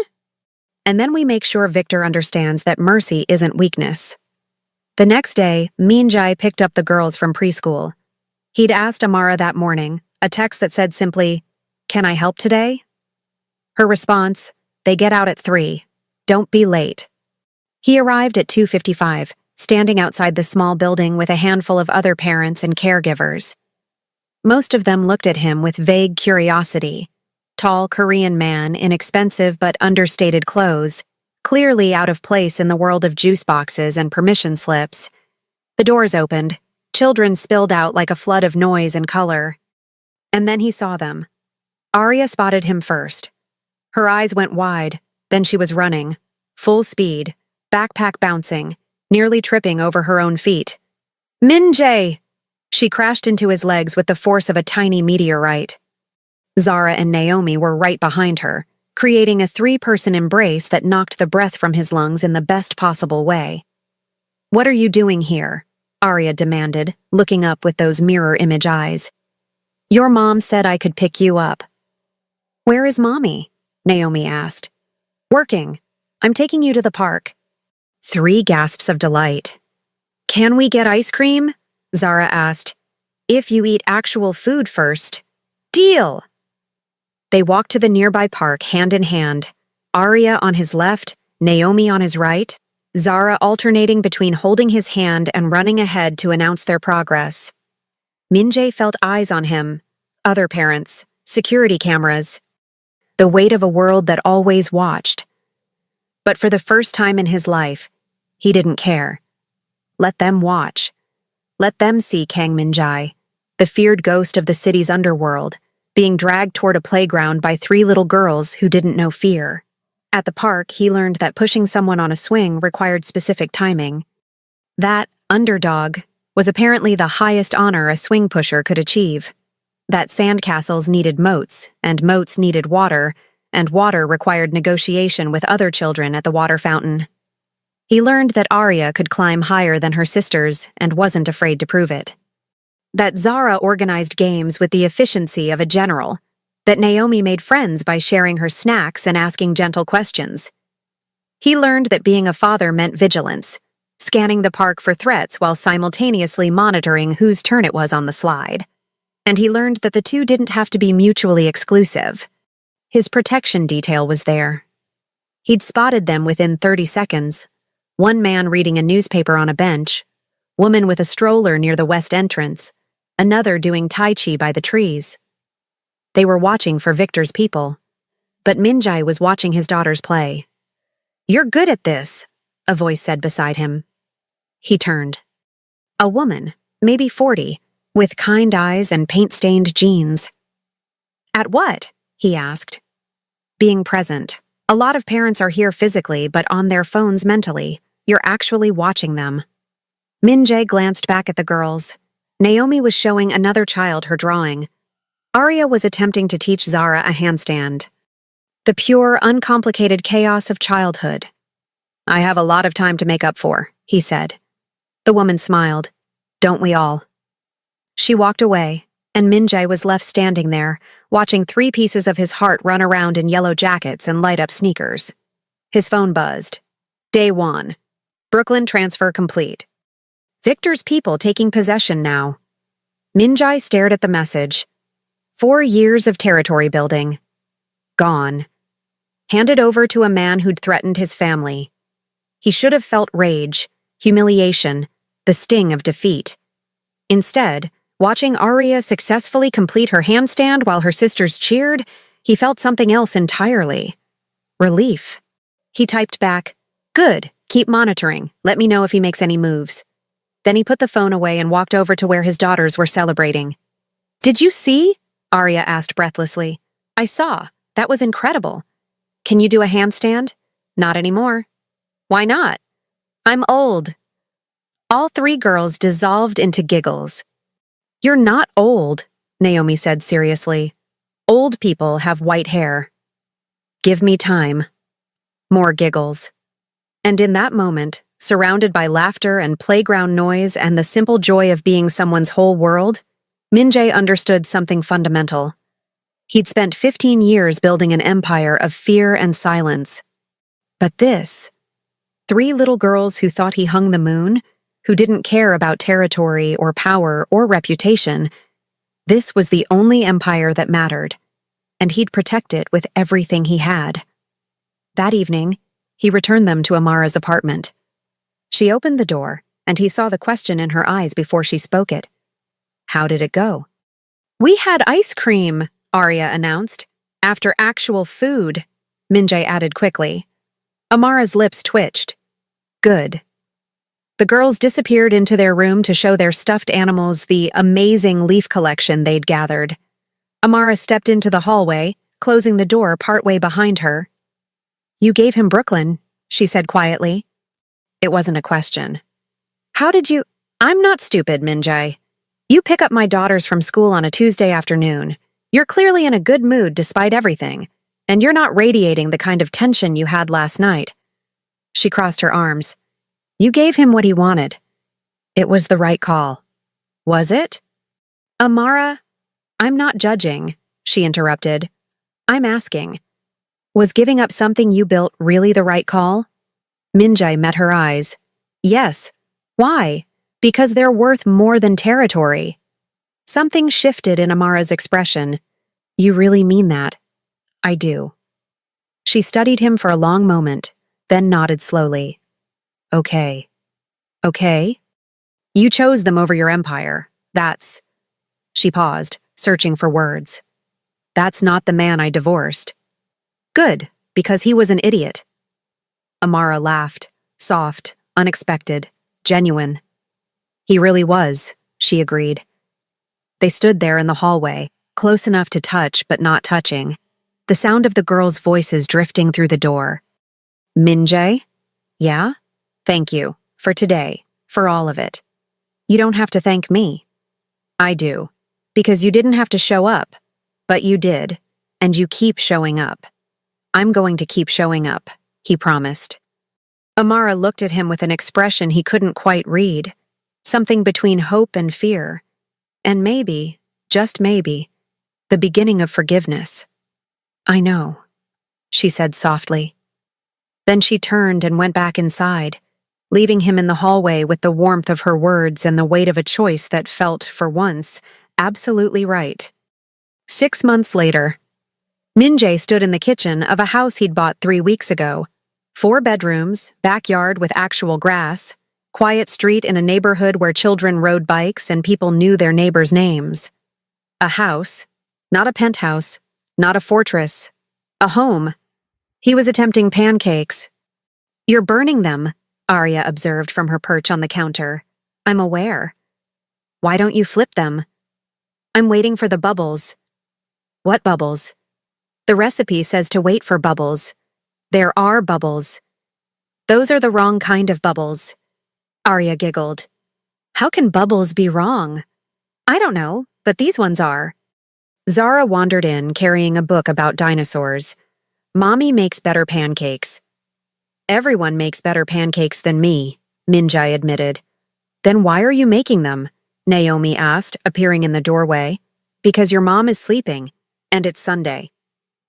And then we make sure Victor understands that mercy isn't weakness. The next day, Minjai picked up the girls from preschool. He'd asked Amara that morning, a text that said simply, "Can I help today?" Her response, "They get out at 3. Don't be late." He arrived at 2:55, standing outside the small building with a handful of other parents and caregivers. Most of them looked at him with vague curiosity. Tall Korean man in expensive but understated clothes, clearly out of place in the world of juice boxes and permission slips. The doors opened. Children spilled out like a flood of noise and color. And then he saw them. Arya spotted him first. Her eyes went wide, then she was running, full speed, backpack bouncing, nearly tripping over her own feet. Minjai! She crashed into his legs with the force of a tiny meteorite. Zara and Naomi were right behind her, creating a 3-person embrace that knocked the breath from his lungs in the best possible way. What are you doing here? Arya demanded, looking up with those mirror image eyes. Your mom said I could pick you up. Where is Mommy? Naomi asked. Working. I'm taking you to the park. 3 gasps of delight. Can we get ice cream? Zara asked. If you eat actual food first. Deal! They walked to the nearby park hand in hand, Arya on his left, Naomi on his right, Zara alternating between holding his hand and running ahead to announce their progress. Minjai felt eyes on him, other parents, security cameras, the weight of a world that always watched. But for the first time in his life, he didn't care. Let them watch. Let them see Kang Minjai, the feared ghost of the city's underworld, being dragged toward a playground by 3 little girls who didn't know fear. At the park, he learned that pushing someone on a swing required specific timing. That underdog was apparently the highest honor a swing pusher could achieve. That sandcastles needed moats, and moats needed water, and water required negotiation with other children at the water fountain. He learned that Arya could climb higher than her sisters and wasn't afraid to prove it. That Zara organized games with the efficiency of a general, that Naomi made friends by sharing her snacks and asking gentle questions. He learned that being a father meant vigilance, scanning the park for threats while simultaneously monitoring whose turn it was on the slide. And he learned that the two didn't have to be mutually exclusive. His protection detail was there. He'd spotted them within 30 seconds. One man reading a newspaper on a bench, woman with a stroller near the west entrance, another doing Tai Chi by the trees. They were watching for Victor's people, but Minjai was watching his daughters play. You're good at this, a voice said beside him. He turned. A woman, maybe 40, with kind eyes and paint-stained jeans. At what? He asked. Being present. A lot of parents are here physically, but on their phones mentally. You're actually watching them. Minjai glanced back at the girls. Naomi was showing another child her drawing. Arya was attempting to teach Zara a handstand. The pure, uncomplicated chaos of childhood. I have a lot of time to make up for, he said. The woman smiled. Don't we all? She walked away, and Minjai was left standing there, watching 3 pieces of his heart run around in yellow jackets and light up sneakers. His phone buzzed. Day 1. Brooklyn transfer complete. Victor's people taking possession now. Minjai stared at the message. 4 years of territory building. Gone. Handed over to a man who'd threatened his family. He should have felt rage, humiliation, the sting of defeat. Instead, Watching Arya successfully complete her handstand while her sisters cheered, he felt something else entirely. Relief. He typed back, "Good, keep monitoring. Let me know if he makes any moves." Then he put the phone away and walked over to where his daughters were celebrating. "Did you see?" Arya asked breathlessly. "I saw. That was incredible. Can you do a handstand?" "Not anymore." "Why not?" "I'm old." All three girls dissolved into giggles. "You're not old," Naomi said seriously. "Old people have white hair." "Give me time." More giggles. And in that moment, surrounded by laughter and playground noise and the simple joy of being someone's whole world, Min-jae understood something fundamental. He'd spent 15 years building an empire of fear and silence. But this, three little girls who thought he hung the moon, who didn't care about territory or power or reputation, this was the only empire that mattered, and he'd protect it with everything he had. That evening, he returned them to Amara's apartment. She opened the door, and he saw the question in her eyes before she spoke it. "How did it go?" "We had ice cream," Arya announced. "After actual food," Min-jae added quickly. Amara's lips twitched. "Good." The girls disappeared into their room to show their stuffed animals the amazing leaf collection they'd gathered. Amara stepped into the hallway, closing the door partway behind her. "You gave him Brooklyn," she said quietly. It wasn't a question. "How did you—" "I'm not stupid, Min-jae. You pick up my daughters from school on a Tuesday afternoon. You're clearly in a good mood despite everything, and you're not radiating the kind of tension you had last night." She crossed her arms. "You gave him what he wanted. It was the right call." "Was it?" "Amara, I'm not judging," she interrupted. "I'm asking. Was giving up something you built really the right call?" Min-jae met her eyes. "Yes. Why? Because they're worth more than territory." Something shifted in Amara's expression. "You really mean that?" "I do." She studied him for a long moment, then nodded slowly. "Okay. Okay? You chose them over your empire. That's—" She paused, searching for words. "That's not the man I divorced." "Good, because he was an idiot." Amara laughed, soft, unexpected, genuine. "He really was," she agreed. They stood there in the hallway, close enough to touch but not touching, the sound of the girls' voices drifting through the door. "Min-jae? Yeah? Thank you. For today. For all of it. You don't have to thank me." "I do. Because you didn't have to show up. But you did. And you keep showing up." "I'm going to keep showing up," he promised. Amara looked at him with an expression he couldn't quite read, something between hope and fear, and maybe, just maybe, the beginning of forgiveness. "I know," she said softly. Then she turned and went back inside, leaving him in the hallway with the warmth of her words and the weight of a choice that felt, for once, absolutely right. 6 months later, Min-jae stood in the kitchen of a house he'd bought 3 weeks ago. 4 bedrooms, backyard with actual grass, quiet street in a neighborhood where children rode bikes and people knew their neighbors' names. A house, not a penthouse, not a fortress, a home. He was attempting pancakes. "You're burning them," Arya observed from her perch on the counter. "I'm aware." "Why don't you flip them?" "I'm waiting for the bubbles." "What bubbles?" "The recipe says to wait for bubbles." "There are bubbles." "Those are the wrong kind of bubbles." Arya giggled. "How can bubbles be wrong?" "I don't know, but these ones are." Zara wandered in, carrying a book about dinosaurs. "Mommy makes better pancakes." "Everyone makes better pancakes than me," Min-jae admitted. "Then why are you making them?" Naomi asked, appearing in the doorway. "Because your mom is sleeping, and it's Sunday.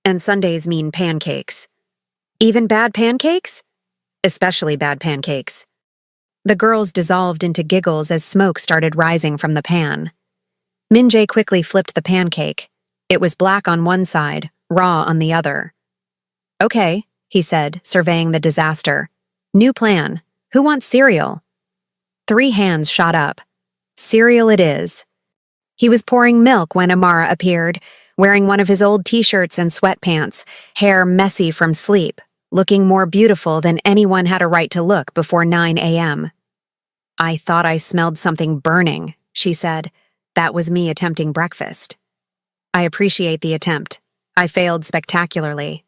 And Sundays mean pancakes." "Even bad pancakes?" "Especially bad pancakes." The girls dissolved into giggles as smoke started rising from the pan. Min-jae quickly flipped the pancake. It was black on one side, raw on the other. "Okay," he said, surveying the disaster. "New plan. Who wants cereal?" 3 hands shot up. "Cereal it is." He was pouring milk when Amara appeared, wearing one of his old t-shirts and sweatpants, hair messy from sleep, looking more beautiful than anyone had a right to look before 9 a.m. "I thought I smelled something burning," she said. "That was me attempting breakfast." "I appreciate the attempt. I failed spectacularly."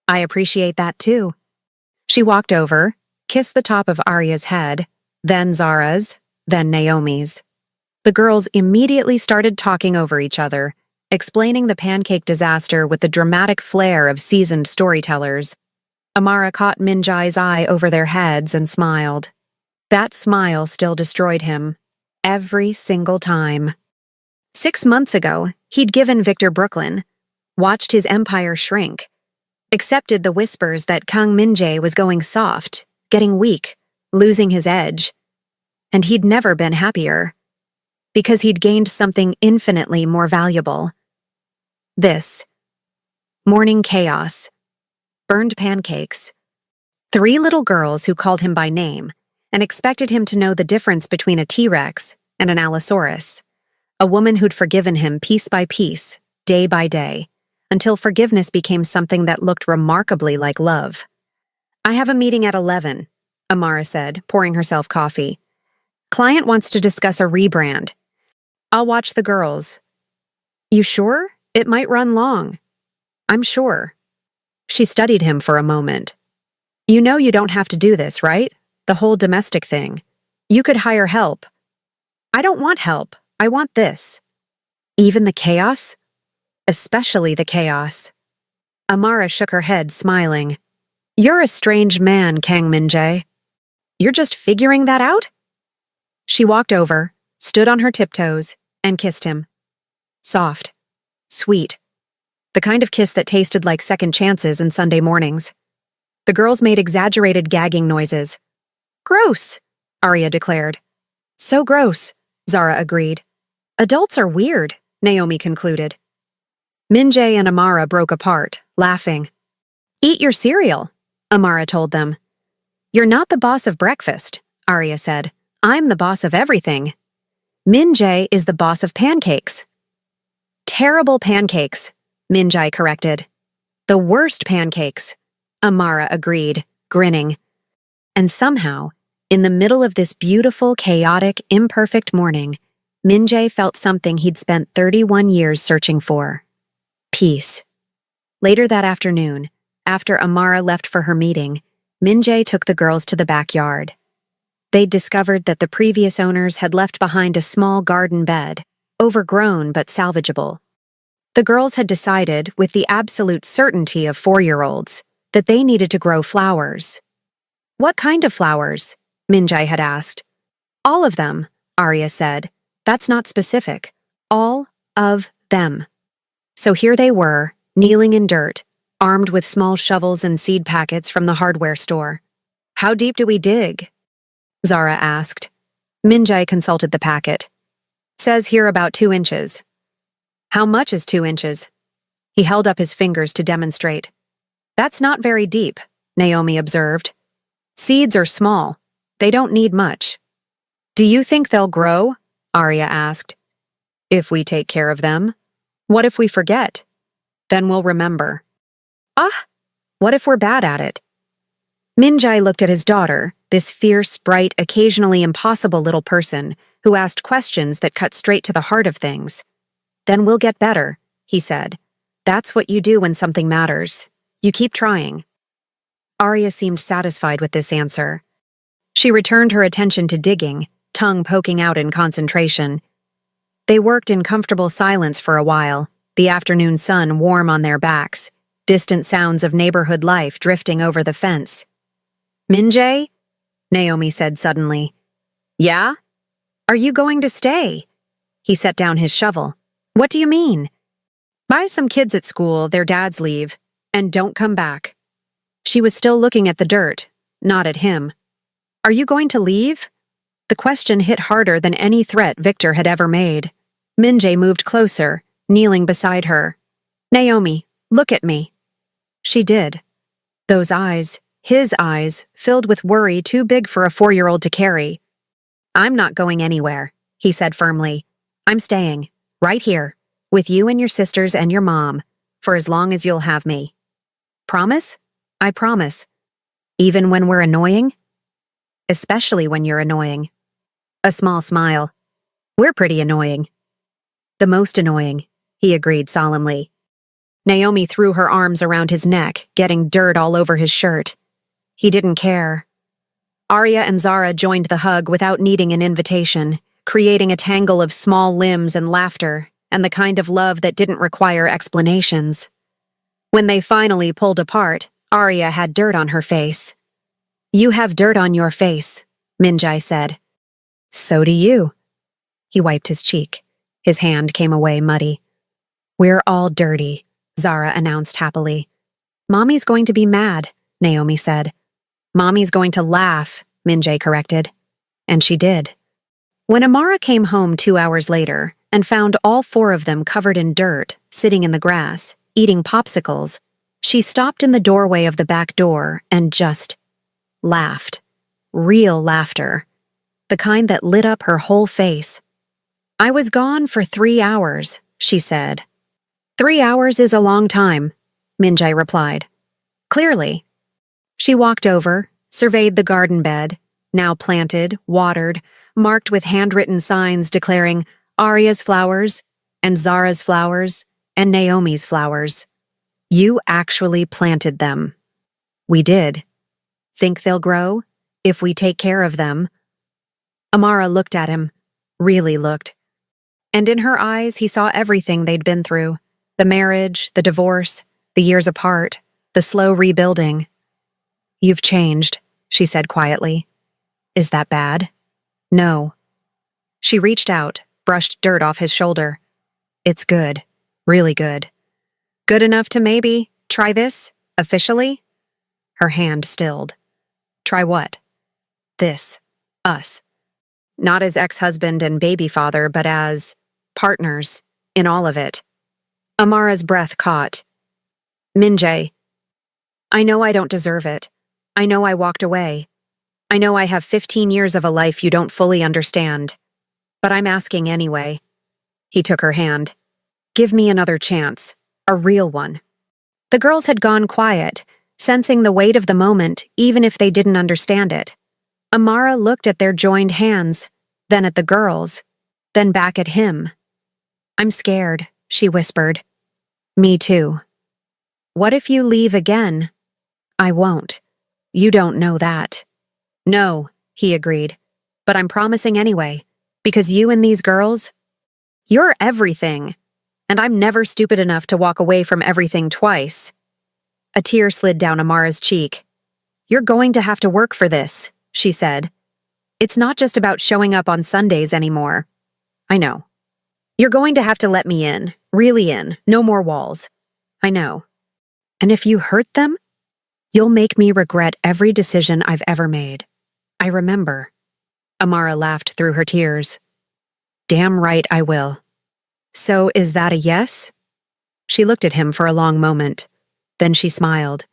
"I appreciate that too." She walked over, kissed the top of Arya's head, then Zara's, then Naomi's. The girls immediately started talking over each other, explaining the pancake disaster with the dramatic flair of seasoned storytellers. Amara caught Minjai's eye over their heads and smiled. That smile still destroyed him. Every single time. 6 months ago, he'd given Victor Brooklyn, watched his empire shrink, accepted the whispers that Kang Minjae was going soft, getting weak, losing his edge. And he'd never been happier. Because he'd gained something infinitely more valuable. This. Morning chaos. Burned pancakes. 3 little girls who called him by name and expected him to know the difference between a T-Rex and an Allosaurus. A woman who'd forgiven him piece by piece, day by day, until forgiveness became something that looked remarkably like love. "I have a meeting at 11, Amara said, pouring herself coffee. "Client wants to discuss a rebrand. I'll watch the girls." "You sure? It might run long." "I'm sure." She studied him for a moment. "You know you don't have to do this, right? The whole domestic thing. You could hire help." "I don't want help. I want this." "Even the chaos?" "Especially the chaos." Amara shook her head, smiling. "You're a strange man, Kang Minjae. You're just figuring that out?" She walked over, stood on her tiptoes, and kissed him. Soft. Sweet. The kind of kiss that tasted like second chances and Sunday mornings. The girls made exaggerated gagging noises. "Gross," Arya declared. "So gross," Zara agreed. "Adults are weird," Naomi concluded. Minjae and Amara broke apart, laughing. "Eat your cereal," Amara told them. "You're not the boss of breakfast," Arya said. "I'm the boss of everything." "Minjae is the boss of pancakes." "Terrible pancakes," Minjae corrected. "The worst pancakes," Amara agreed, grinning. And somehow, in the middle of this beautiful, chaotic, imperfect morning, Minjae felt something he'd spent 31 years searching for. Peace. Later that afternoon, after Amara left for her meeting, Minjae took the girls to the backyard. They'd discovered that the previous owners had left behind a small garden bed, overgrown but salvageable. The girls had decided, with the absolute certainty of 4-year-olds, that they needed to grow flowers. "What kind of flowers?" Minjae had asked. "All of them," Arya said. "That's not specific. All of them." So here they were, kneeling in dirt, armed with small shovels and seed packets from the hardware store. "How deep do we dig?" Zara asked. Minjae consulted the packet. "Says here about 2 inches. "How much is 2 inches?" He held up his fingers to demonstrate. "That's not very deep," Naomi observed. "Seeds are small. They don't need much." "Do you think they'll grow?" Arya asked. "If we take care of them. What if we forget? Then we'll remember." "Ah, what if we're bad at it?" Minjae looked at his daughter, this fierce, bright, occasionally impossible little person who asked questions that cut straight to the heart of things. "Then we'll get better," he said. "That's what you do when something matters. You keep trying." Arya seemed satisfied with this answer. She returned her attention to digging, tongue poking out in concentration. They worked in comfortable silence for a while, the afternoon sun warm on their backs, distant sounds of neighborhood life drifting over the fence. "Minjae?" Naomi said suddenly. "Yeah? Are you going to stay?" He set down his shovel. "What do you mean?" "Buy some kids at school, their dads leave, and don't come back." She was still looking at the dirt, not at him. "Are you going to leave?" The question hit harder than any threat Victor had ever made. Minjae moved closer, kneeling beside her. "Naomi, look at me." She did. Those eyes, his eyes, filled with worry too big for a 4-year-old to carry. "I'm not going anywhere," he said firmly. "I'm staying. Right here, with you and your sisters and your mom, for as long as you'll have me. Promise? I promise. Even when we're annoying? Especially when you're annoying. A small smile. We're pretty annoying. The most annoying, he agreed solemnly. Naomi threw her arms around his neck, getting dirt all over his shirt. He didn't care. Arya and Zara joined the hug without needing an invitation, creating a tangle of small limbs and laughter, and the kind of love that didn't require explanations. When they finally pulled apart, Arya had dirt on her face. You have dirt on your face, Minjai said. So do you. He wiped his cheek. His hand came away muddy. We're all dirty, Zara announced happily. Mommy's going to be mad, Naomi said. Mommy's going to laugh, Minjai corrected. And she did. When Amara came home 2 hours later and found all 4 of them covered in dirt, sitting in the grass, eating popsicles, she stopped in the doorway of the back door and just laughed. Real laughter. The kind that lit up her whole face. I was gone for 3 hours, she said. 3 hours is a long time, Minjai replied. Clearly. She walked over, surveyed the garden bed, now planted, watered, marked with handwritten signs declaring Arya's flowers, and Zara's flowers, and Naomi's flowers. You actually planted them. We did. Think they'll grow? If we take care of them? Amara looked at him, really looked. And in her eyes he saw everything they'd been through. The marriage, the divorce, the years apart, the slow rebuilding. You've changed, she said quietly. Is that bad? No. She reached out, brushed dirt off his shoulder. It's good. Really good. Good enough to maybe try this, officially? Her hand stilled. Try what? This. Us. Not as ex-husband and baby father, but as partners in all of it. Amara's breath caught. Minjai. I know I don't deserve it. I know I walked away. I know I have 15 years of a life you don't fully understand. But I'm asking anyway. He took her hand. Give me another chance. A real one. The girls had gone quiet, sensing the weight of the moment even if they didn't understand it. Amara looked at their joined hands, then at the girls, then back at him. I'm scared, she whispered. Me too. What if you leave again? I won't. You don't know that. No, he agreed. But I'm promising anyway, because you and these girls, you're everything. And I'm never stupid enough to walk away from everything twice. A tear slid down Amara's cheek. You're going to have to work for this, she said. It's not just about showing up on Sundays anymore. I know. You're going to have to let me in, really in, no more walls. I know. And if you hurt them, you'll make me regret every decision I've ever made. I remember. Amara laughed through her tears. Damn right I will. So is that a yes? She looked at him for a long moment. Then she smiled,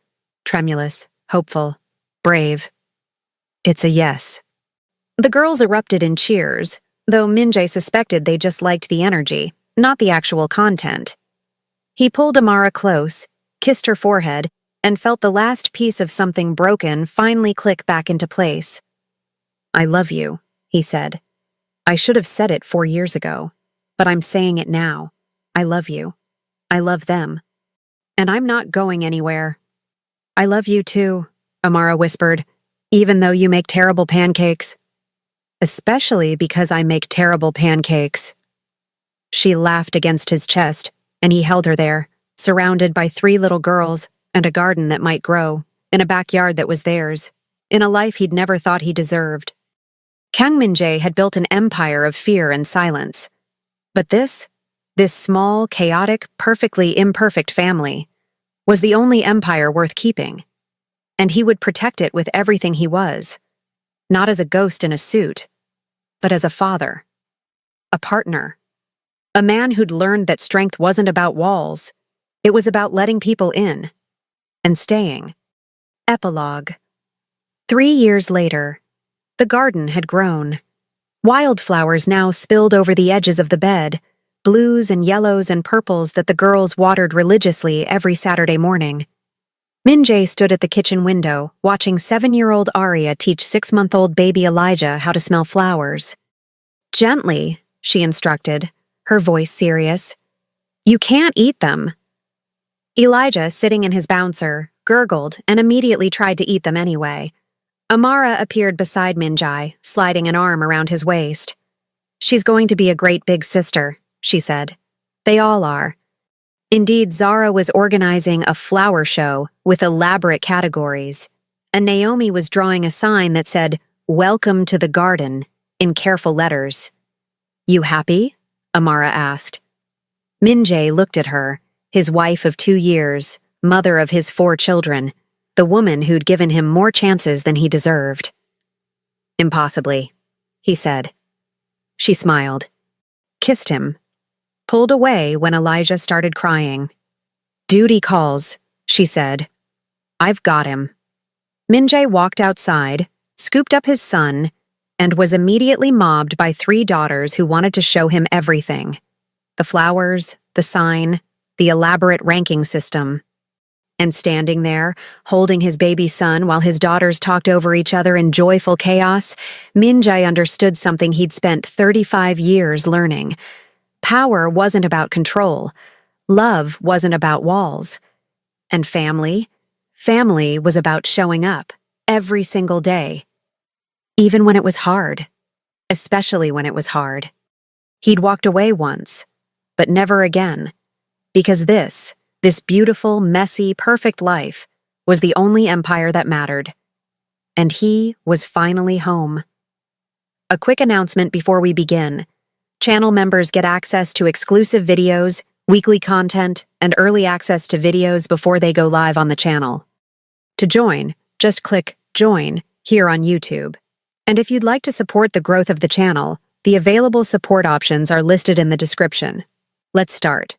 tremulous, hopeful, brave. It's a yes. The girls erupted in cheers, though Minjai suspected they just liked the energy, not the actual content. He pulled Amara close, kissed her forehead, and felt the last piece of something broken finally click back into place. I love you, he said. I should have said it 4 years ago, but I'm saying it now. I love you. I love them. And I'm not going anywhere. I love you too, Amara whispered, even though you make terrible pancakes. Especially because I make terrible pancakes. She laughed against his chest, and he held her there, surrounded by 3 little girls and a garden that might grow, in a backyard that was theirs, in a life he'd never thought he deserved. Kang Min-jae had built an empire of fear and silence. But this small, chaotic, perfectly imperfect family, was the only empire worth keeping. And he would protect it with everything he was. Not as a ghost in a suit, but as a father. A partner. A man who'd learned that strength wasn't about walls. It was about letting people in. And staying. Epilogue. 3 years later, the garden had grown. Wildflowers now spilled over the edges of the bed, blues and yellows and purples that the girls watered religiously every Saturday morning. Min-jae stood at the kitchen window, watching 7-year-old Arya teach 6-month-old baby Elijah how to smell flowers. "Gently," she instructed, her voice serious. "You can't eat them." Elijah, sitting in his bouncer, gurgled and immediately tried to eat them anyway. Amara appeared beside Min-jae, sliding an arm around his waist. "She's going to be a great big sister," she said. "They all are." Indeed, Zara was organizing a flower show with elaborate categories, and Naomi was drawing a sign that said, "Welcome to the garden," in careful letters. "You happy?" Amara asked. Min-jae looked at her, his wife of 2 years, mother of his 4 children, the woman who'd given him more chances than he deserved. "Impossibly," he said. She smiled, kissed him, pulled away when Elijah started crying. "Duty calls," she said. "I've got him." Min-jae walked outside, scooped up his son, and was immediately mobbed by 3 daughters who wanted to show him everything. The flowers, the sign, the elaborate ranking system. And standing there, holding his baby son while his daughters talked over each other in joyful chaos, Min-jae understood something he'd spent 35 years learning. Power wasn't about control. Love wasn't about walls. And family was about showing up every single day. Even when it was hard. Especially when it was hard. He'd walked away once, but never again. Because this beautiful, messy, perfect life was the only empire that mattered. And he was finally home. A quick announcement before we begin. Channel members get access to exclusive videos, weekly content, and early access to videos before they go live on the channel. To join, just click Join here on YouTube. And if you'd like to support the growth of the channel, the available support options are listed in the description. Let's start.